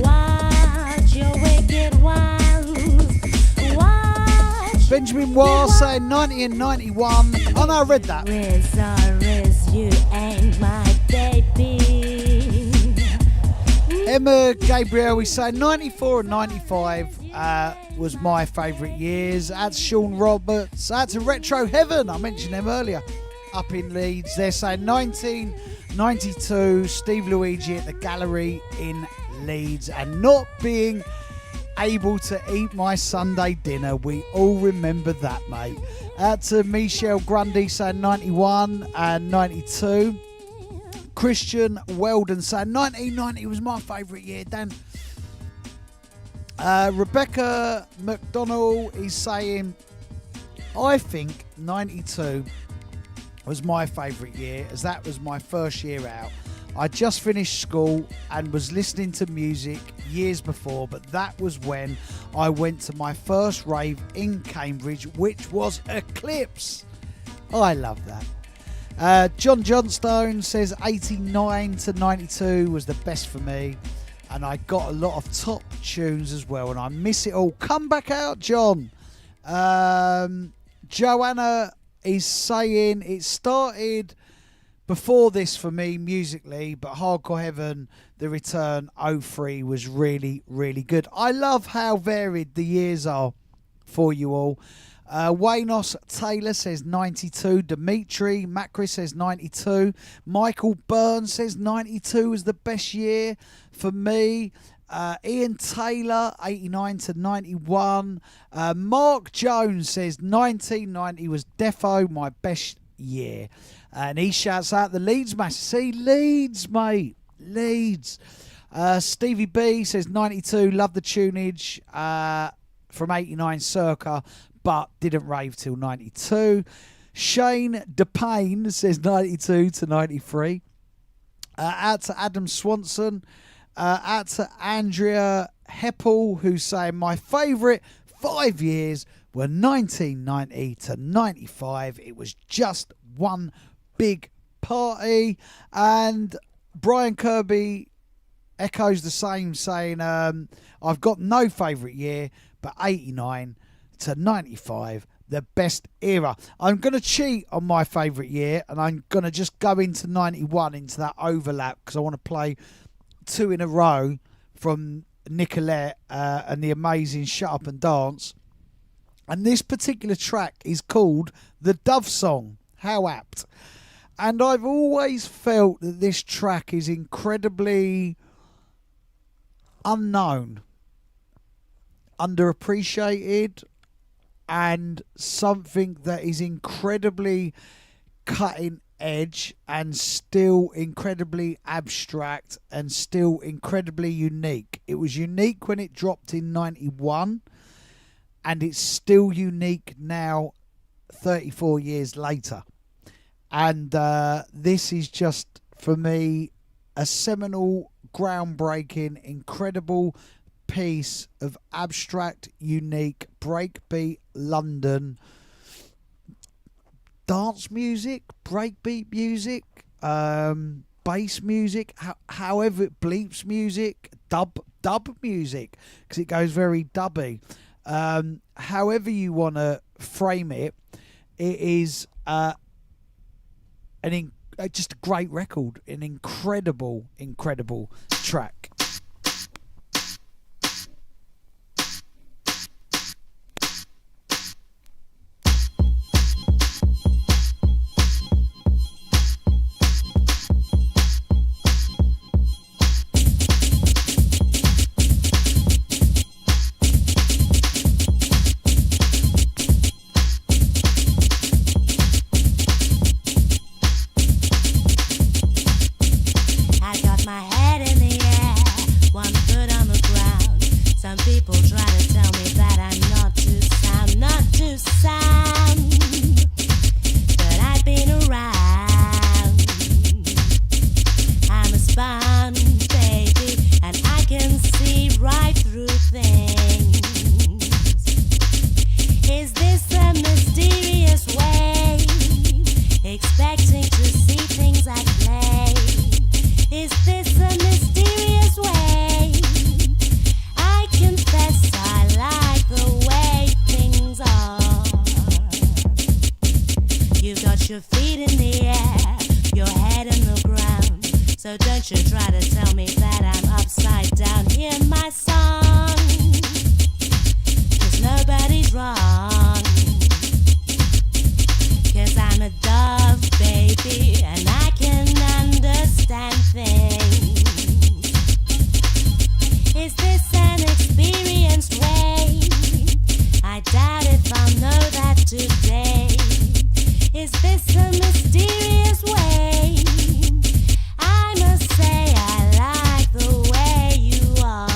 Watch your wicked wiles. Watch. Benjamin Wall saying 90 and 91. Oh no, I read that. Riz, you ain't my baby. Emma Gabriel, we say 94 and 95 was my favourite years. That's Sean Roberts. That's a Retro Heaven. I mentioned them earlier. Up in Leeds. They're saying 1992, Steve Luigi at the Gallery in Leeds. And not being able to eat my Sunday dinner. We all remember that, mate. Out to Michelle Grundy saying 91 and 92. Christian Weldon saying 1990 was my favourite year, Dan. Rebecca McDonnell is saying, I think 92 was my favourite year, as that was my first year out. I just finished school and was listening to music years before, but that was when I went to my first rave in Cambridge, which was Eclipse. I love that. John Johnstone says 89 to 92 was the best for me, and I got a lot of top tunes as well, and I miss it all. Come back out, John. Joanna is saying it started before this for me musically, but Hardcore Heaven, The Return, 03 was really, really good. I love how varied the years are for you all. Waynos Taylor says 92. Dimitri Macri says 92. Michael Burns says 92 was the best year for me. Ian Taylor 89 to 91. Mark Jones says 1990 was defo my best year. And he shouts out the Leeds match. See, Leeds, mate. Leeds. Stevie B says 92. Love the tunage from 89 circa, but didn't rave till 92. Shane DePayne says 92 to 93. Out to Adam Swanson. Out to Andrea Heppel, who's saying my favourite 5 years were 1990 to 95. It was just one big party. And Brian Kirby echoes the same, saying I've got no favourite year, but 89 to 95, the best era. I'm going to cheat on my favourite year, and I'm going to just go into 91, into that overlap, because I want to play two in a row from Nicolette and the amazing Shut Up and Dance. And this particular track is called The Dove Song. How apt. And I've always felt that this track is incredibly unknown, underappreciated, and something that is incredibly cutting edge and still incredibly abstract and still incredibly unique. It was unique when it dropped in 91, and it's still unique now 34 years later. And this is just, for me, a seminal, groundbreaking, incredible piece of abstract, unique, breakbeat London dance music, breakbeat music, bass music, however it bleeps music, dub music, because it goes very dubby. However you want to frame it, it is just a great record, an incredible track. Expecting to see things I you try to tell me that I'm upside down. Hear my song, 'cause nobody's wrong. 'Cause I'm a dove, baby, and I can understand things. Is this an experienced way? I doubt if I'll know that today. Is this a mysterious way? I must say I like the way you are.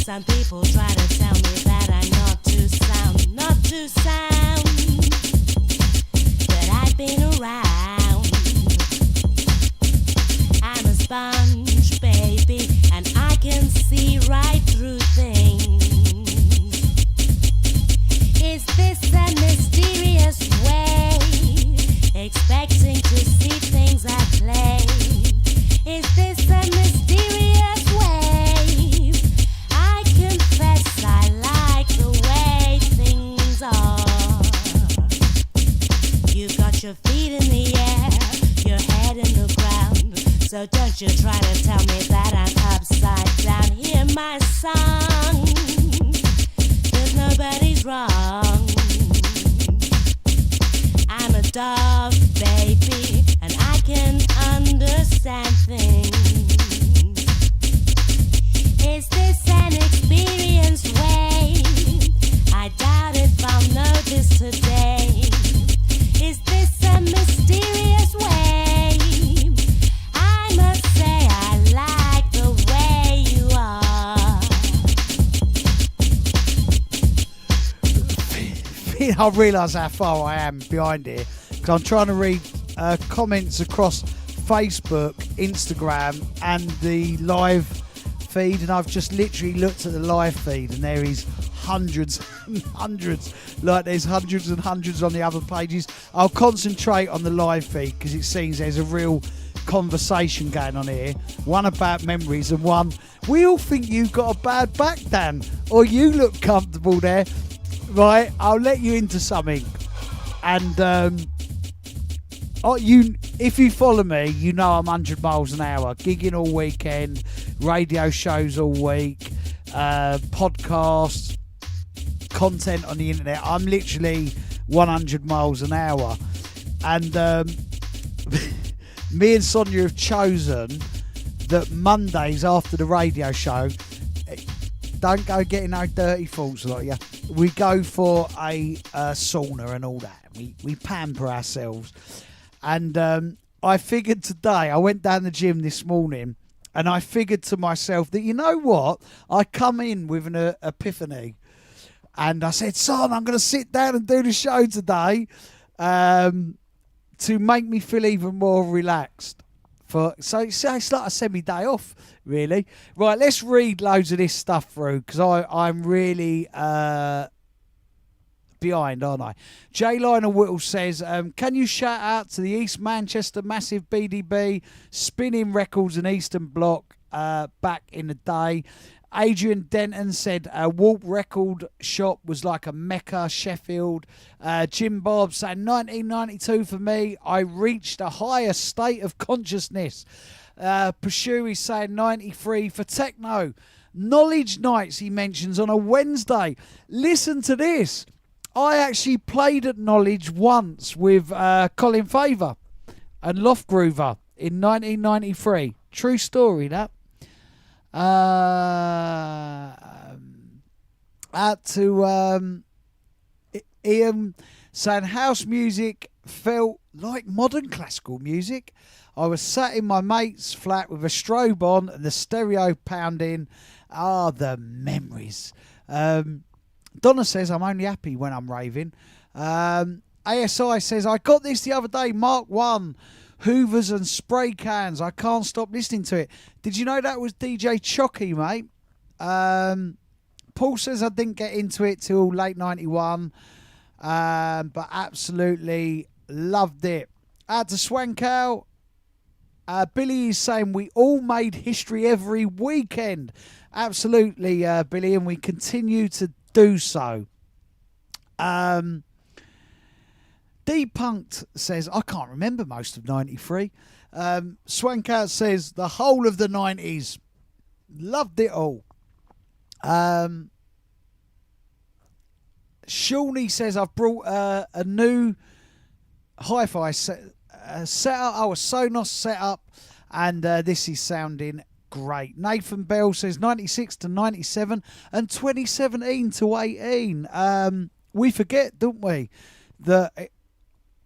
Some people try to tell me that I'm not too sound, but I've been around. I'm a sponge, baby, and I can see right through things. Is this a mysterious way? Expecting to see things at play. Is this a mysterious way? I confess I like the way things are. You got your feet in the air, your head in the ground. So don't you try to tell me that I'm upside down. Hear my song, 'cause nobody's wrong. I'm a dog, baby, and I can understand things. Is this an experienced way? I doubt if I'll know this today. Is this a mysterious way? I must say I like the way you are. I realise how far I am behind here because I'm trying to read comments across Facebook, Instagram, and the live feed, and I've just literally looked at the live feed, and there is hundreds and hundreds, like there's hundreds and hundreds on the other pages. I'll concentrate on the live feed because it seems there's a real conversation going on here. One about memories, and one, we all think you've got a bad back, Dan, or you look comfortable there. Right, I'll let you into something, and if you follow me, you know I'm 100 miles an hour, gigging all weekend, radio shows all week, podcasts, content on the internet. I'm literally 100 miles an hour, and me and Sonia have chosen that Mondays after the radio show, don't go getting no dirty thoughts like you. We go for a sauna and all that. We pamper ourselves. And I figured today, I went down the gym this morning, and I figured to myself that, you know what? I come in with an epiphany. And I said, son, I'm going to sit down and do the show today to make me feel even more relaxed. So it's like a semi-day off, really. Right, let's read loads of this stuff through, because I'm really behind, aren't I? J. Lionel Whittle says, can you shout out to the East Manchester Massive BDB, Spinning Records and Eastern Bloc back in the day? Adrian Denton said Warp Record Shop was like a Mecca, Sheffield. Jim Bob saying 1992 for me. I reached a higher state of consciousness. Pashuri saying 93 for techno. Knowledge nights he mentions on a Wednesday. Listen to this. I actually played at Knowledge once with Colin Faver and Loft Groover in 1993. True story, that. Out to Ian saying house music felt like modern classical music. I was sat in my mate's flat with a strobe on and the stereo pounding. Ah, the memories. Donna says I'm only happy when I'm raving. ASI says I got this the other day, Mark 1. Hoovers and spray cans. I can't stop listening to it. Did you know that was DJ Chocky, mate? Paul says I didn't get into it till late 91, but absolutely loved it. Out to Swankow. Billy is saying we all made history every weekend. Absolutely, Billy, and we continue to do so. D-Punked says, I can't remember most of 93. Swankout says, the whole of the 90s. Loved it all. Shawnee says, I've brought a new hi-fi setup. A Sonos setup, and this is sounding great. Nathan Bell says 96 to 97 and 2017 to 18. We forget, don't we, that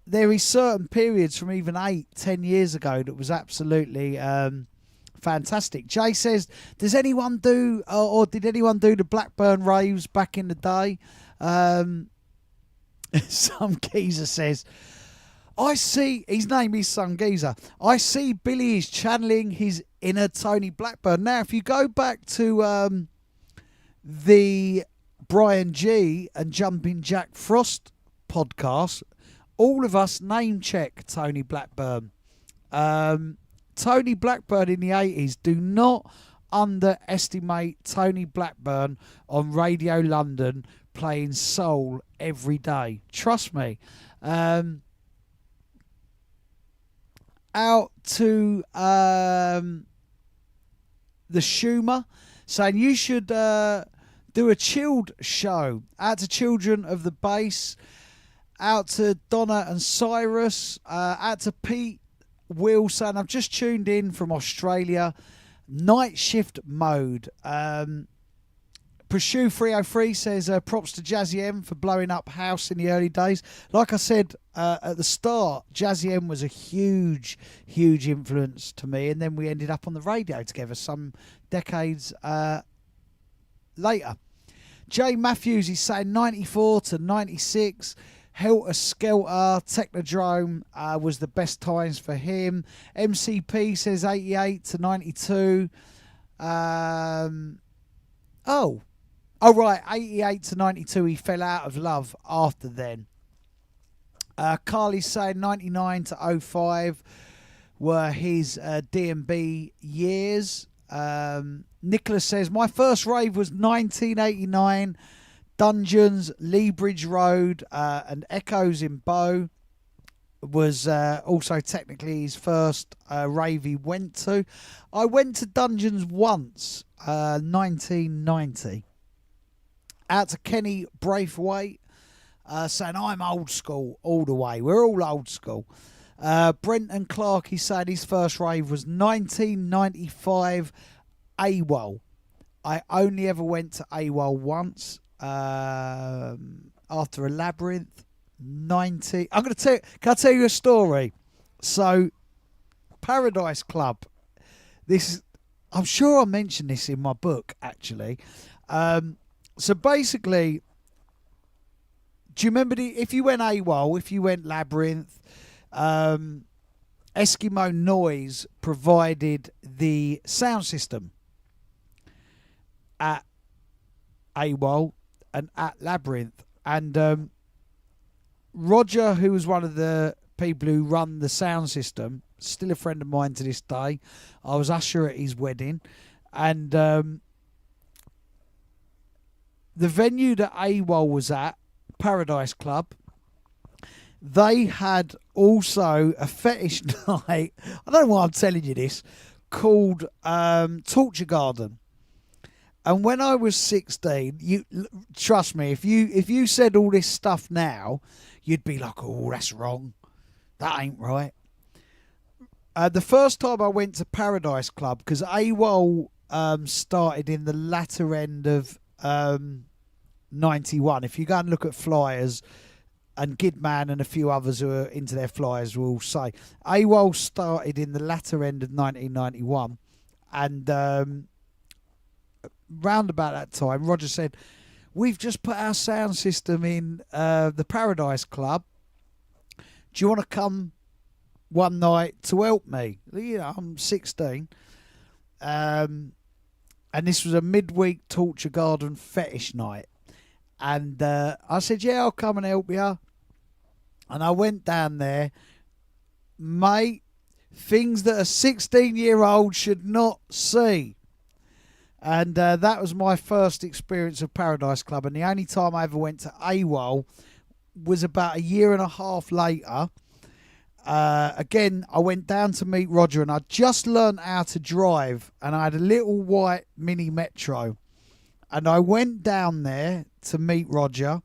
there is certain periods from even 8-10 years ago that was absolutely fantastic. Jay says, does anyone do or did anyone do the Blackburn raves back in the day? Some geezer says, I see, his name is Some Geezer, I see Billy is channeling his inner Tony Blackburn. Now, if you go back to the Brian G and Jumping Jack Frost podcast, all of us name check Tony Blackburn. Tony Blackburn in the 80s, do not underestimate Tony Blackburn on Radio London playing soul every day. Trust me. Out to the Schumer saying you should do a chilled show. Out to Children of the Bass. Out to Donna and Cyrus. Out to Pete Will saying I've just tuned in from Australia. Night shift mode. Pursue 303 says props to Jazzy M for blowing up house in the early days. Like I said at the start, Jazzy M was a huge influence to me, and then we ended up on the radio together some decades later. Jay Matthews is saying 94 to 96. Helter Skelter, Technodrome was the best times for him. MCP says 88 to 92. Oh, right, 88 to 92, he fell out of love after then. Carly's saying 99 to 05 were his D&B years. Nicholas says, my first rave was 1989, Dungeons, Lee Bridge Road, and Echoes in Bow was also technically his first rave he went to. I went to Dungeons once, 1990. Out to Kenny Braithwaite, saying I'm old school all the way. We're all old school. Brenton Clark, he said his first rave was 1995 AWOL. I only ever went to AWOL once after a Labyrinth. I'm going to tell you, can I tell you a story? So, Paradise Club. I'm sure I mentioned this in my book, actually. So basically, do you remember if you went AWOL, if you went Labyrinth, Eskimo Noise provided the sound system at AWOL and at Labyrinth. And Roger, who was one of the people who run the sound system, still a friend of mine to this day. I was usher at his wedding. And the venue that AWOL was at, Paradise Club, they had also a fetish night. I don't know why I'm telling you this, called Torture Garden. And when I was 16, you trust me, if you said all this stuff now, you'd be like, oh, that's wrong. That ain't right. The first time I went to Paradise Club, because AWOL started in the latter end of 91. If you go and look at flyers, and Gidman and a few others who are into their flyers will say, AWOL started in the latter end of 1991, and round about that time, Roger said, we've just put our sound system in the Paradise Club. Do you want to come one night to help me? You know, I'm 16. And this was a midweek Torture Garden fetish night. And I said, yeah, I'll come and help you. And I went down there. Mate, things that a 16-year-old should not see. And that was my first experience of Paradise Club. And the only time I ever went to AWOL was about a year and a half later. Again, I went down to meet Roger, and I just learned how to drive. And I had a little white mini Metro. And I went down there to meet Roger.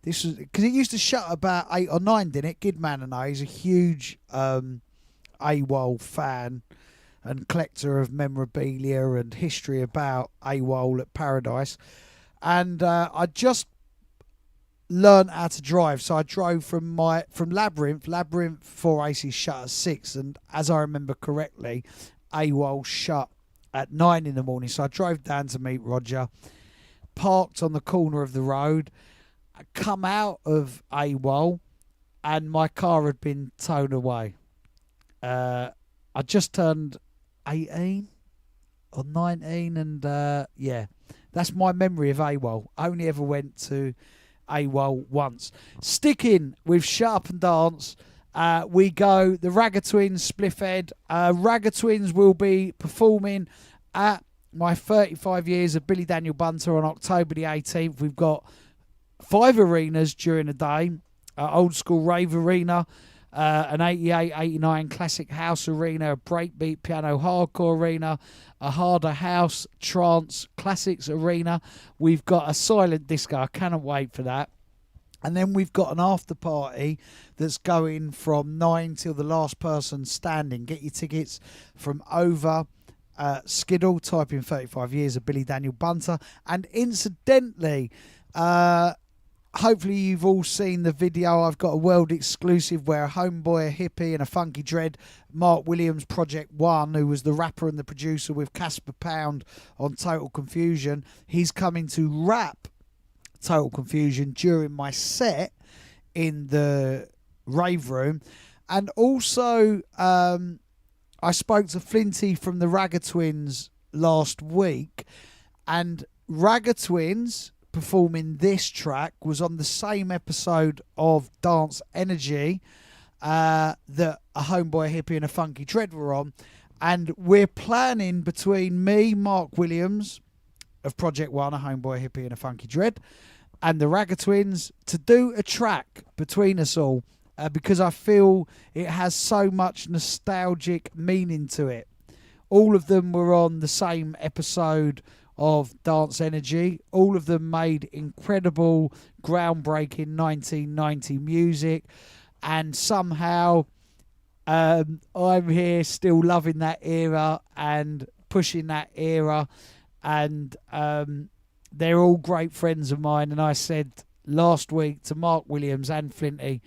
This was because it used to shut about 8 or 9, didn't it? Gidman and I, he's a huge AWOL fan and collector of memorabilia and history about AWOL at Paradise. And I just learned how to drive. So I drove from Labyrinth. Labyrinth 4 Aces shut at 6. And as I remember correctly, AWOL shut at 9 in the morning. So I drove down to meet Roger, parked on the corner of the road, come out of AWOL, and my car had been towed away. I just turned 18 or 19, and yeah, that's my memory of AWOL. I only ever went to AWOL once. Sticking with Shut Up and Dance, we go the Ragga Twins Spliffhead. Ragga Twins will be performing at my 35 years of Billy Daniel Bunter on October the 18th. We've got 5 arenas during the day. Old school rave arena, an 88, 89 classic house arena, a breakbeat piano hardcore arena, a harder house, trance, classics arena. We've got a silent disco. I cannot wait for that. And then we've got an after party that's going from 9 till the last person standing. Get your tickets from over Skiddle. Type in 35 years of Billy Daniel Bunter. And incidentally, hopefully you've all seen the video. I've got a world exclusive where a homeboy, a hippie and a funky dread, Mark Williams, Project One, who was the rapper and the producer with Casper Pound on Total Confusion, he's coming to rap Total Confusion during my set in the Rave room. And also I spoke to Flinty from the Ragga Twins last week, and Ragga Twins performing this track was on the same episode of Dance Energy that a homeboy, hippie and a funky dread were on. And we're planning between me, Mark Williams of Project One, a homeboy, hippie and a funky dread, and the Ragga Twins to do a track between us all, because I feel it has so much nostalgic meaning to it. All of them were on the same episode of Dance Energy. All of them made incredible, groundbreaking 1990 music, and somehow I'm here still loving that era and pushing that era, and they're all great friends of mine. And I said last week to Mark Williams and Flinty,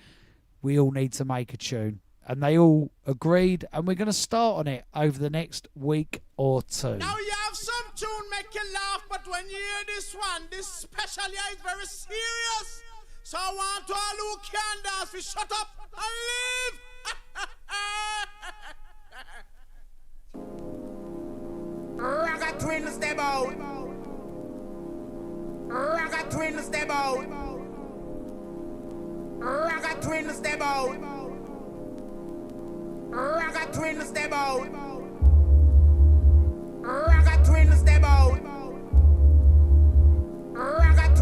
we all need to make a tune, and they all agreed, and we're going to start on it over the next week or two. Now you have some tune make you laugh, but when you hear this one, this special yeah, is very serious. So I want to all who can dance, we shut up and live. Ragga Twins step out. Ragga Twins step out. Ragga Twins step out. Ragga Twins step out. Ragga Twins step out. Ragga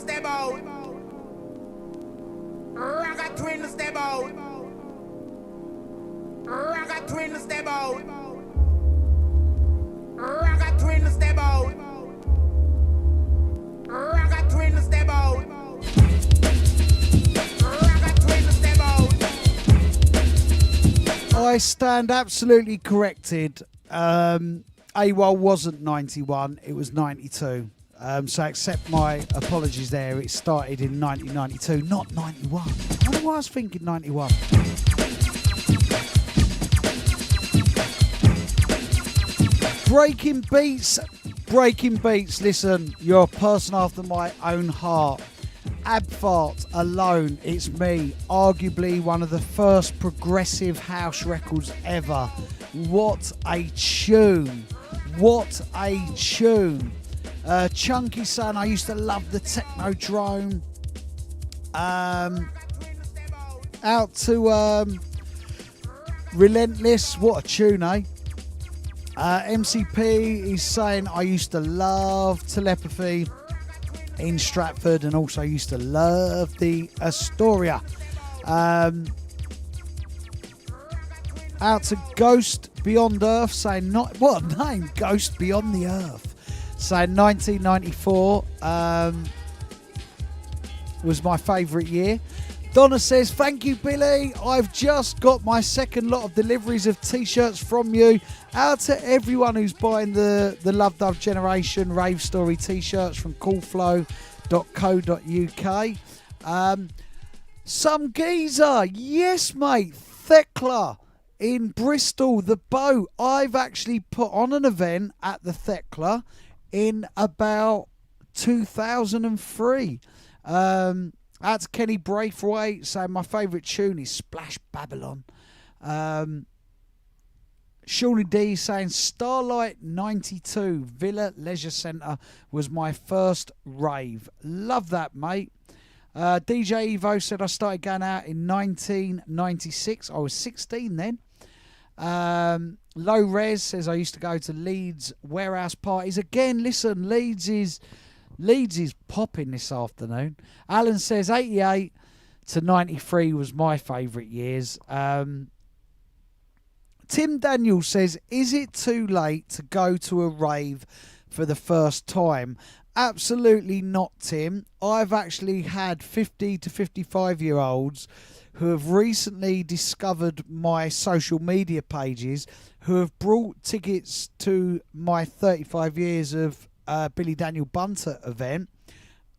step out. Ragga twin step out. Ragga twin step out. Ragga twin step out. Ragga twin step out. Ragga twin step out. I stand absolutely corrected. AWOL wasn't 91, it was 92. So accept my apologies there. It started in 1992, not 91. I wonder why I was thinking 91. Breaking beats. Listen, you're a person after my own heart. Abfart alone, it's me. Arguably one of the first progressive house records ever. What a tune! What a tune! Chunky Son, I used to love the Technodrome. Out to Relentless, what a tune, eh? MCP is saying I used to love Telepathy in Stratford and also used to love the Astoria. Out to Ghost Beyond Earth saying not what a name, Ghost Beyond the Earth, saying 1994 was my favourite year. Donna says, thank you, Billy. I've just got my second lot of deliveries of t-shirts from you. Out to everyone who's buying the Love Dove Generation Rave Story t-shirts from coolflow.co.uk. Some geezer, yes, mate, Thekla in Bristol, the boat. I've actually put on an event at the Thekla in about 2003. That's Kenny Braithwaite saying my favourite tune is Splash Babylon. Shawnee D saying Starlight 92 Villa Leisure Centre was my first rave. Love that, mate. DJ Evo said I started going out in 1996. I was 16 then. Low Res says I used to go to Leeds warehouse parties. Again, listen, Leeds is popping this afternoon. Alan says 88 to 93 was my favourite years. Tim Daniels says, is it too late to go to a rave for the first time? Absolutely not, Tim. I've actually had 50 to 55-year-olds who have recently discovered my social media pages, who have brought tickets to my 35 years of Billy Daniel Bunter event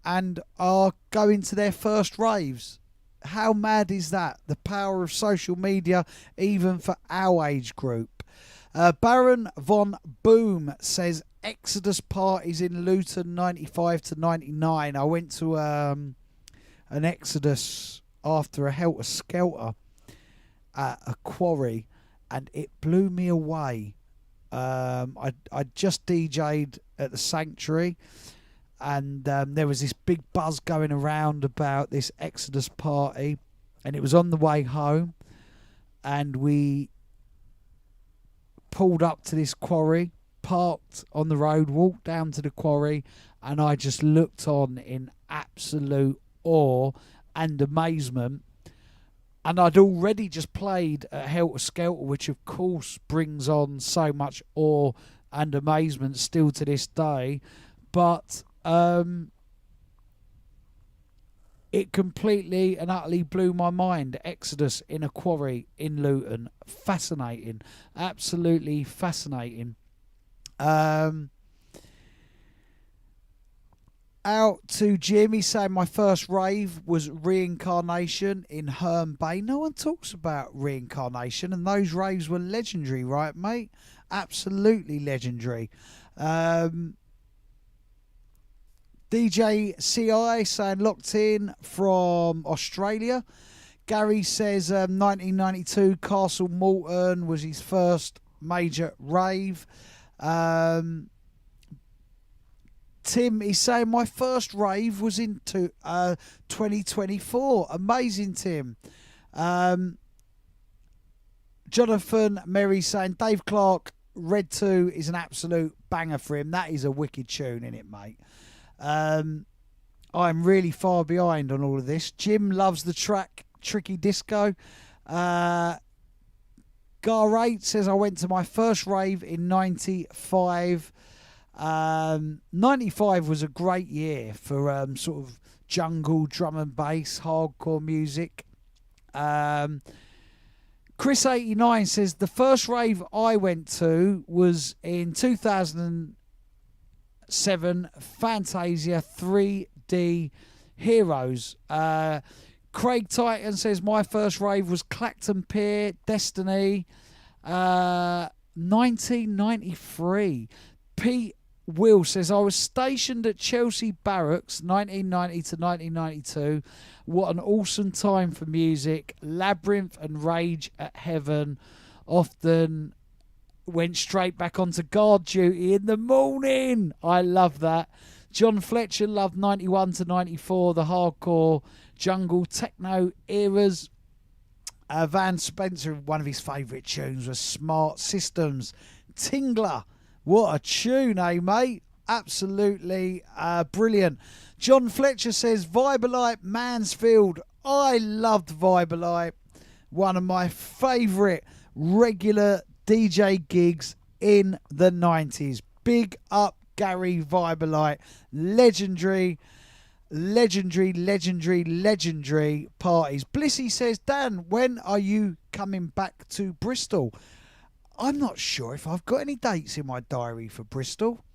and are going to their first raves. How mad is that? The power of social media, even for our age group. Baron Von Boom says Exodus parties in Luton 95 to 99. I went to an Exodus after a Helter Skelter at a quarry and it blew me away. I just DJ'd at the Sanctuary and there was this big buzz going around about this Exodus party, and it was on the way home and we pulled up to this quarry, parked on the road, walked down to the quarry, and I just looked on in absolute awe and amazement. And I'd already just played at Helter Skelter, which of course brings on so much awe and amazement still to this day. But it completely and utterly blew my mind. Exodus in a quarry in Luton. Fascinating. Absolutely fascinating. Out to Jimmy saying my first rave was Reincarnation in Herne Bay. No one talks about Reincarnation, and those raves were legendary, right, mate? Absolutely legendary. DJ CI saying locked in from Australia. Gary says 1992 Castle Morton was his first major rave. Tim is saying my first rave was in 2024. Amazing, Tim. Jonathan Merry saying Dave Clark Red 2 is an absolute banger for him. That is a wicked tune, isn't it, mate? I'm really far behind on all of this. Jim loves the track Tricky Disco. Gar 8 says I went to my first rave in 95. 95 was a great year for sort of jungle, drum and bass, hardcore music. Chris 89 says the first rave I went to was in 2007, Fantasia 3D Heroes. Craig Titan says my first rave was Clacton Pier, Destiny, 1993. Pete Will says I was stationed at Chelsea Barracks 1990 to 1992. What an awesome time for music. Labyrinth and Rage at Heaven. Often went straight back onto guard duty in the morning. I love that. John Fletcher loved 91 to 94, the hardcore jungle techno eras. Van Spencer, one of his favourite tunes was Smart Systems. Tingler. What a tune, eh, mate? Absolutely brilliant. John Fletcher says, Viberlite Mansfield. I loved Viberlite. One of my favourite regular DJ gigs in the 90s. Big up Gary Viberlite. Legendary parties. Blissy says, Dan, when are you coming back to Bristol? I'm not sure if I've got any dates in my diary for Bristol,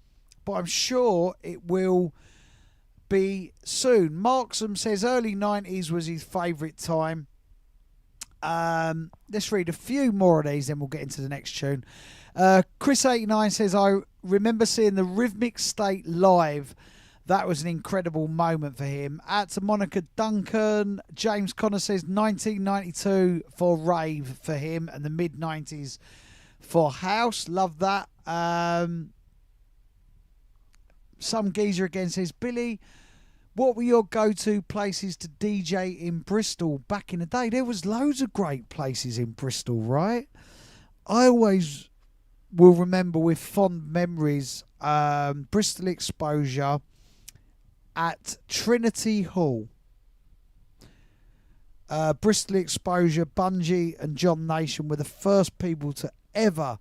but I'm sure it will be soon. Marksham says early 90s was his favourite time. Let's read a few more of these, then we'll get into the next tune. Chris 89 says, I remember seeing the Rhythmic State live. That was an incredible moment for him. Out to Monica Duncan. James Connor says 1992 for Rave for him, and the mid-90s for House. Love that. Some geezer again says, Billy, what were your go-to places to DJ in Bristol back in the day? There was loads of great places in Bristol, right? I always will remember with fond memories Bristol Exposure at Trinity Hall. Bristol Exposure, Bungie and John Nation were the first people to ever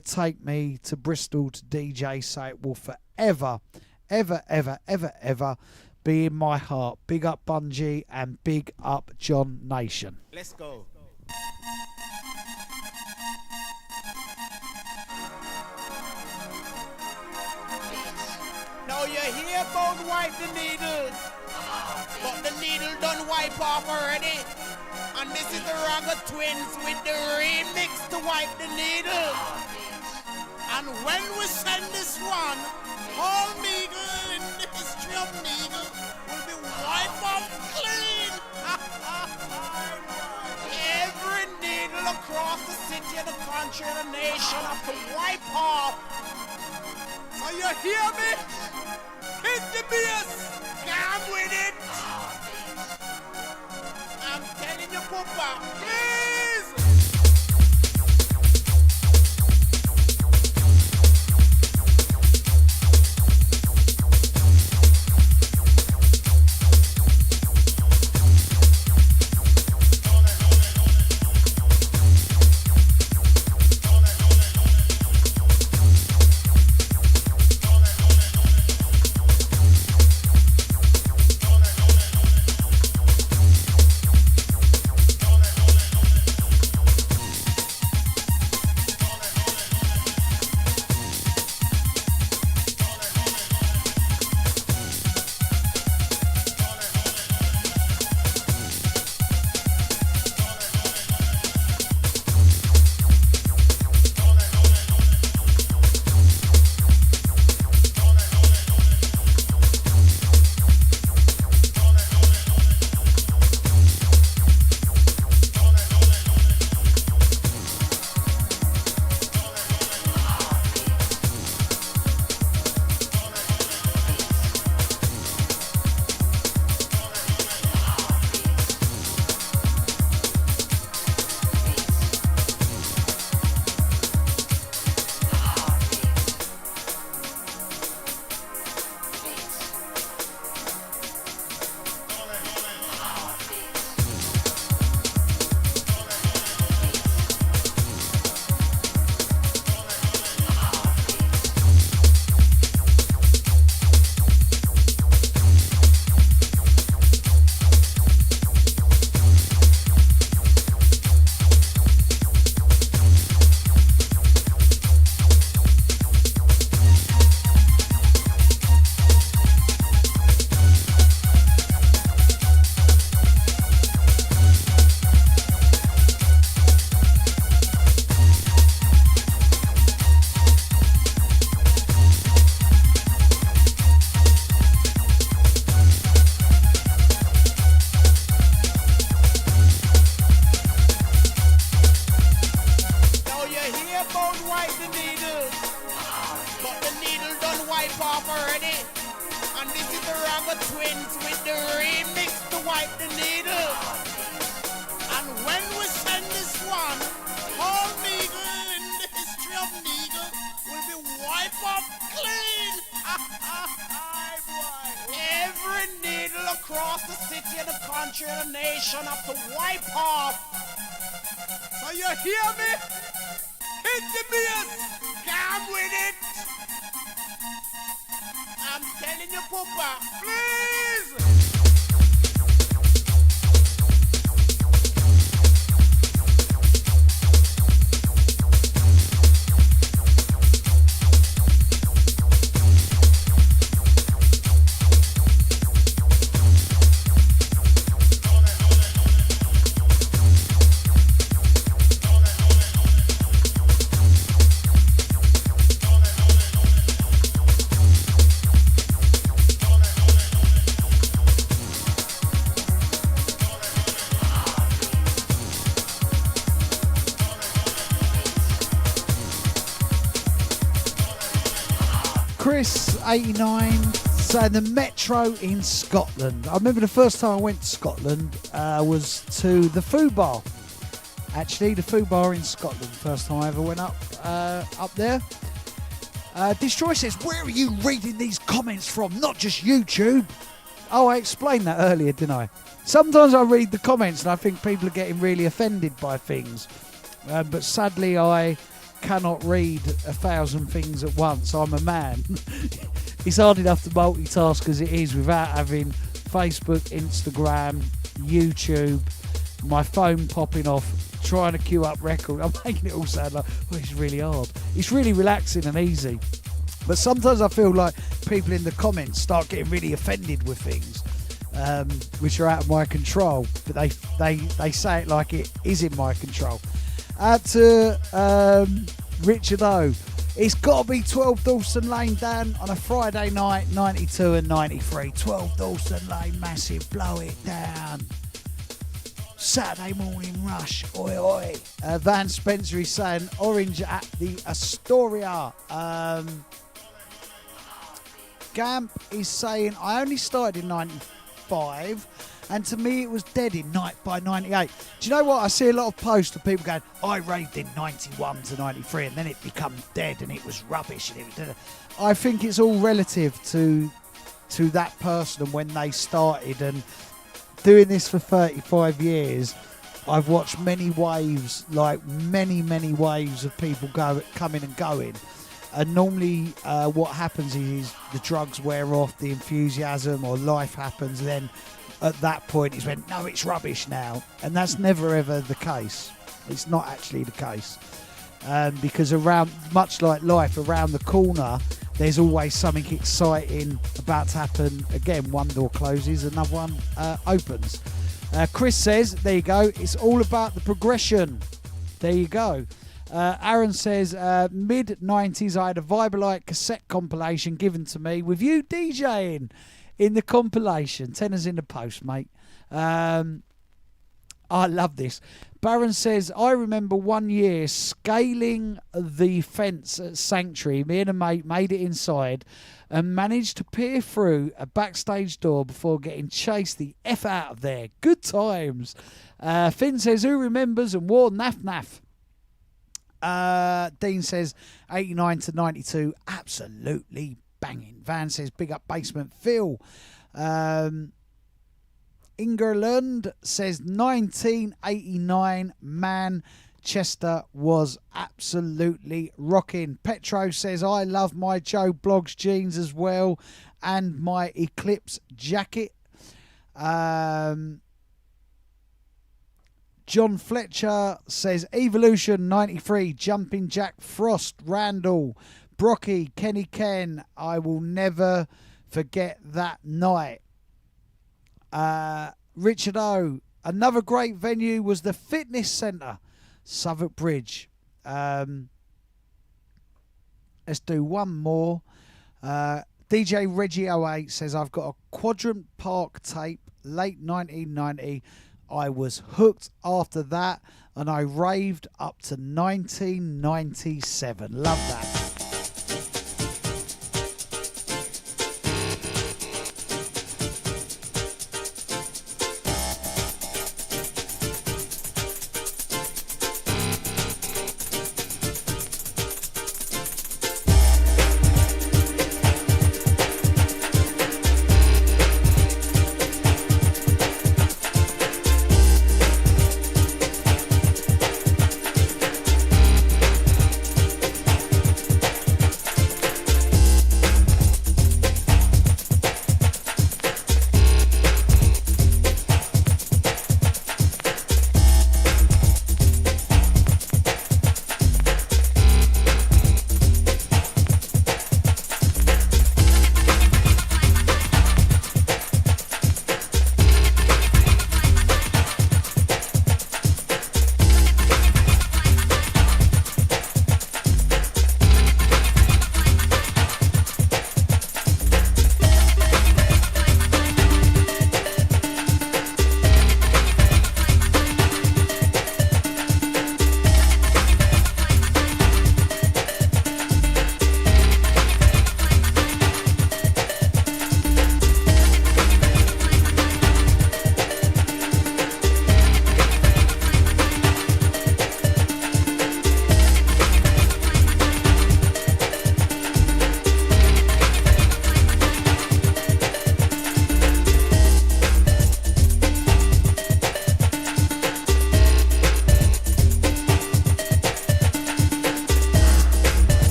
take me to Bristol to DJ, so it will forever be in my heart. Big up Bungie and big up John Nation. Let's go. Now you hear about wipe the needle, but the needle done wipe off already. And this is the Raga Twins with the remix to wipe the needle. And when we send this one, all needle in the history of needle will be wiped off clean. Every needle across the city and the country and the nation have to wipe off. So you hear me? Hit the bass. Come with it. I'm telling you, Papa, please. Roger twins with the remix to wipe the needle. And when we send this one, all needle in the history of needle will be wiped off clean. Aye, boy. Every needle across the city and the country and the nation have to wipe off. So you hear me? Hit the bass. Come with it. I'm telling you, Papa, please. Chris 89 saying the Metro in Scotland. I remember the first time I went to Scotland was to the Foo Bar. Actually, the Foo Bar in Scotland. First time I ever went up there. Destroy says, where are you reading these comments from? Not just YouTube. Oh, I explained that earlier, didn't I? Sometimes I read the comments and I think people are getting really offended by things. But sadly, I cannot read 1,000 things at once. I'm a man. It's hard enough to multitask as it is without having Facebook, Instagram, YouTube, my phone popping off, trying to queue up record. I'm making it all sound like, oh, it's really hard. It's really relaxing and easy. But sometimes I feel like people in the comments start getting really offended with things which are out of my control. But they say it like it is in my control. Out to Richard O. It's got to be 12 Dawson Lane, Dan, on a Friday night, 92 and 93. 12 Dawson Lane, massive, blow it down. Saturday morning rush, oi oi. Van Spencer is saying orange at the Astoria. Gamp is saying I only started in 95. And to me, it was dead in by 98. Do you know what? I see a lot of posts of people going, I raved in 91 to 93, and then it became dead and it was rubbish. And it was, I think it's all relative to that person and when they started. And doing this for 35 years, I've watched many waves, like many waves of people coming and going. And normally what happens is the drugs wear off, the enthusiasm or life happens, then at that point he's went, no, it's rubbish now. And that's never ever the case. It's not actually the case. Because around, much like life, around the corner there's always something exciting about to happen. Again, one door closes, another one opens. Chris says, there you go, it's all about the progression. There you go. Aaron says, mid-90s I had a Vibalite cassette compilation given to me with you DJing in the compilation. Tenors in the post, mate. I love this. Baron says, I remember one year scaling the fence at Sanctuary. Me and a mate made it inside and managed to peer through a backstage door before getting chased the F out of there. Good times. Finn says, who remembers and wore naff naff? Dean says, 89 to 92, absolutely banging. Van says, big up Basement Phil. Ingerland says 1989 Manchester was absolutely rocking. Petro says, I love my Joe Bloggs jeans as well and my Eclipse jacket. John Fletcher says Evolution 93, Jumping Jack Frost, Randall, Brocky, Kenny Ken, I will never forget that night. Richard O, another great venue was the Fitness Centre, Southwark Bridge. Let's do one more. DJ Reggie 08 says, I've got a Quadrant Park tape, late 1990. I was hooked after that and I raved up to 1997. Love that.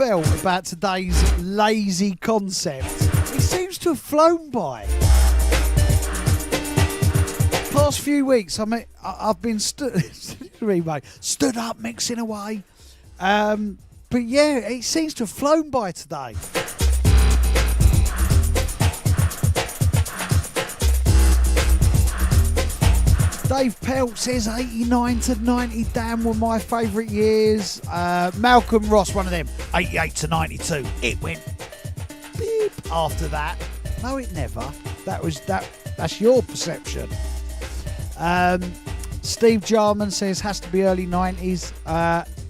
felt about today's lazy concept? It seems to have flown by. Past few weeks, I've been stood up mixing away. But yeah, it seems to have flown by today. Dave Pelt says 89 to 90, damn, were my favourite years. Malcolm Ross, one of them, 88 to 92. It went beep after that. No, it never. That's your perception. Steve Jarman says has to be early 90s.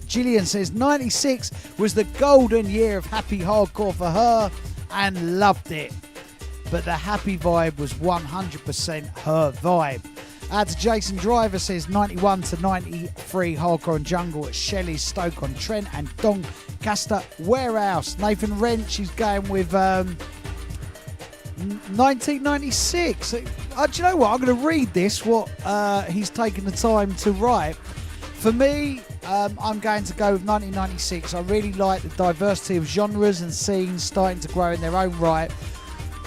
Gillian says 96 was the golden year of happy hardcore for her and loved it. But the happy vibe was 100% her vibe. To Jason Driver says 91 to 93 hardcore and jungle at Shelley's, Stoke-on-Trent and Doncaster Warehouse. Nathan Wrench is going with 1996. Do you know what? I'm going to read this, what he's taken the time to write. For me, I'm going to go with 1996. I really like the diversity of genres and scenes starting to grow in their own right.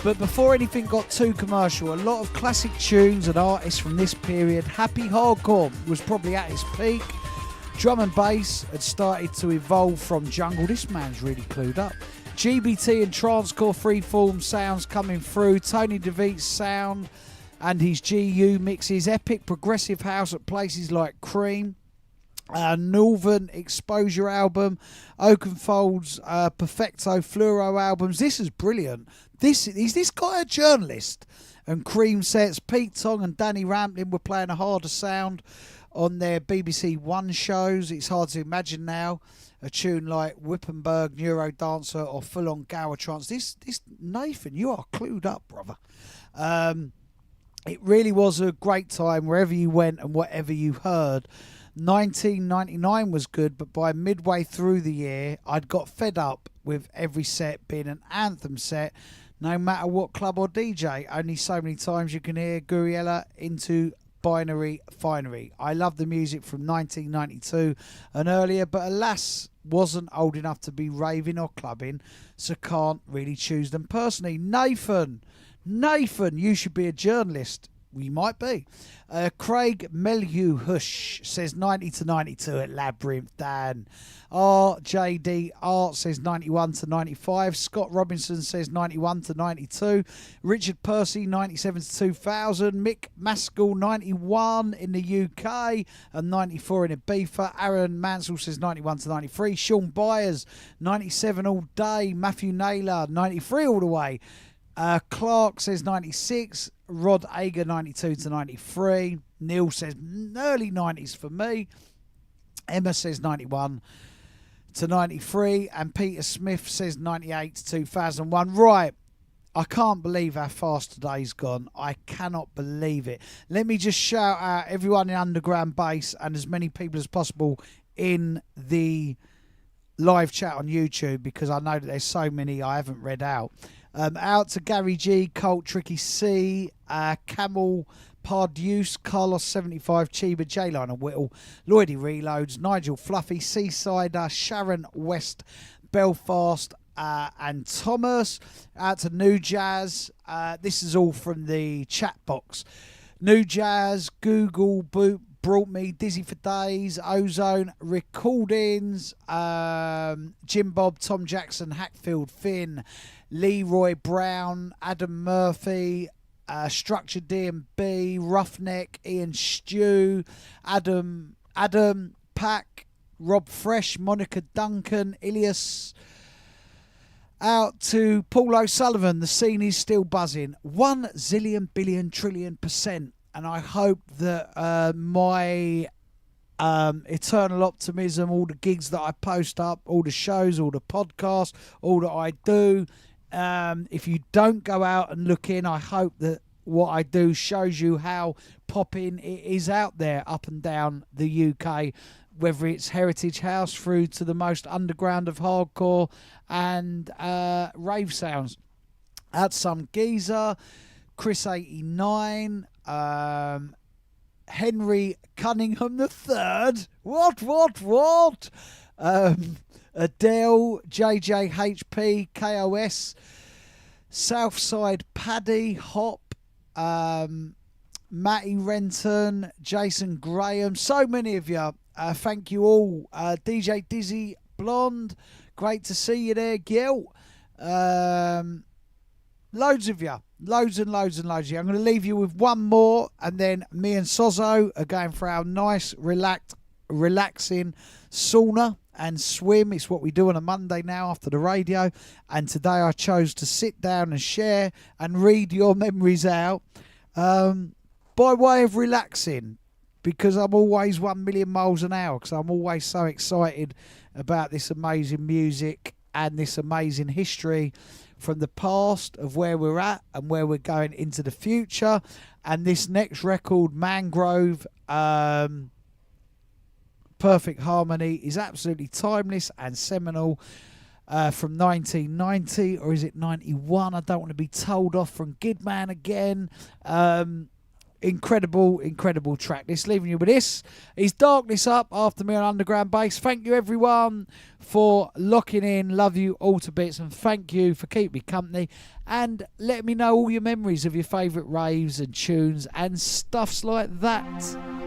But before anything got too commercial, a lot of classic tunes and artists from this period, happy hardcore was probably at its peak. Drum and bass had started to evolve from jungle. This man's really clued up. GBT and trancecore freeform sounds coming through. Tony DeVite's sound and his GU mixes. Epic progressive house at places like Cream. Northern Exposure album. Oakenfold's Perfecto Fluoro albums. This is brilliant. Is this guy a journalist? And Cream sets. Pete Tong and Danny Rampling were playing a harder sound on their BBC One shows. It's hard to imagine now a tune like Wippenberg, Neurodancer or Full On Gower Trance. This Nathan, you are clued up, brother. It really was a great time wherever you went and whatever you heard. 1999 was good, but by midway through the year, I'd got fed up with every set being an anthem set, no matter what club or DJ. Only so many times you can hear Guriella into Binary Finery. I love the music from 1992 and earlier, but alas, wasn't old enough to be raving or clubbing, so can't really choose them personally. Nathan, you should be a journalist. We might be. Craig Melhu-Hush says 90 to 92 at Labyrinth. Dan. RJD Art says 91 to 95. Scott Robinson says 91 to 92. Richard Percy 97 to 2000. Mick Maskell 91 in the UK and 94 in Ibiza. Aaron Mansell says 91 to 93. Sean Byers 97 all day. Matthew Naylor 93 all the way. Clark says 96. Rod Ager 92 to 93. Neil says early 90s for me. Emma says 91 to 93. And Peter Smith says 98 to 2001. Right. I can't believe how fast today's gone. I cannot believe it. Let me just shout out everyone in Underground Bass and as many people as possible in the live chat on YouTube, because I know that there's so many I haven't read out. Out to Gary G, Colt, Tricky C, Camel, Pardeus, Carlos 75, Chiba, J-Line and Whittle, Lloydie Reloads, Nigel Fluffy, Seasider, Sharon West, Belfast, and Thomas. Out to New Jazz. This is all from the chat box. New Jazz, Google, Boot, Brought Me, Dizzy for Days, Ozone, Recordings, Jim Bob, Tom Jackson, Hackfield, Finn, Leroy Brown, Adam Murphy, Structure D&B, Roughneck, Ian Stew, Adam, Pack, Rob Fresh, Monica Duncan, Ilias. Out to Paul O'Sullivan, the scene is still buzzing. 1 zillion billion trillion %. And I hope that my eternal optimism, all the gigs that I post up, all the shows, all the podcasts, all that I do, if you don't go out and look in, I hope that what I do shows you how popping it is out there up and down the UK, whether it's Heritage House through to the most underground of hardcore and rave sounds. Out some geezer, Chris 89, Henry Cunningham III. What? Adele, JJHP, KOS, Southside Paddy, Hop, Matty Renton, Jason Graham, so many of you. Thank you all. DJ Dizzy Blonde, great to see you there, Gil. Loads of you. Loads and loads and loads of you. I'm going to leave you with one more, and then me and Sozo are going for our nice, relaxing sauna and swim. It's what we do on a Monday now after the radio. And today I chose to sit down and share and read your memories out by way of relaxing, because I'm always 1 million miles an hour, because I'm always so excited about this amazing music and this amazing history from the past of where we're at and where we're going into the future. And this next record, Mangrove, Perfect Harmony, is absolutely timeless and seminal, from 1990, or is it 91? I don't want to be told off from Gidman again. Incredible track. This, leaving you with this, is Darkness Up after me on Underground Bass. Thank you everyone for locking in. Love you all to bits, and thank you for keeping me company and let me know all your memories of your favourite raves and tunes and stuffs like that.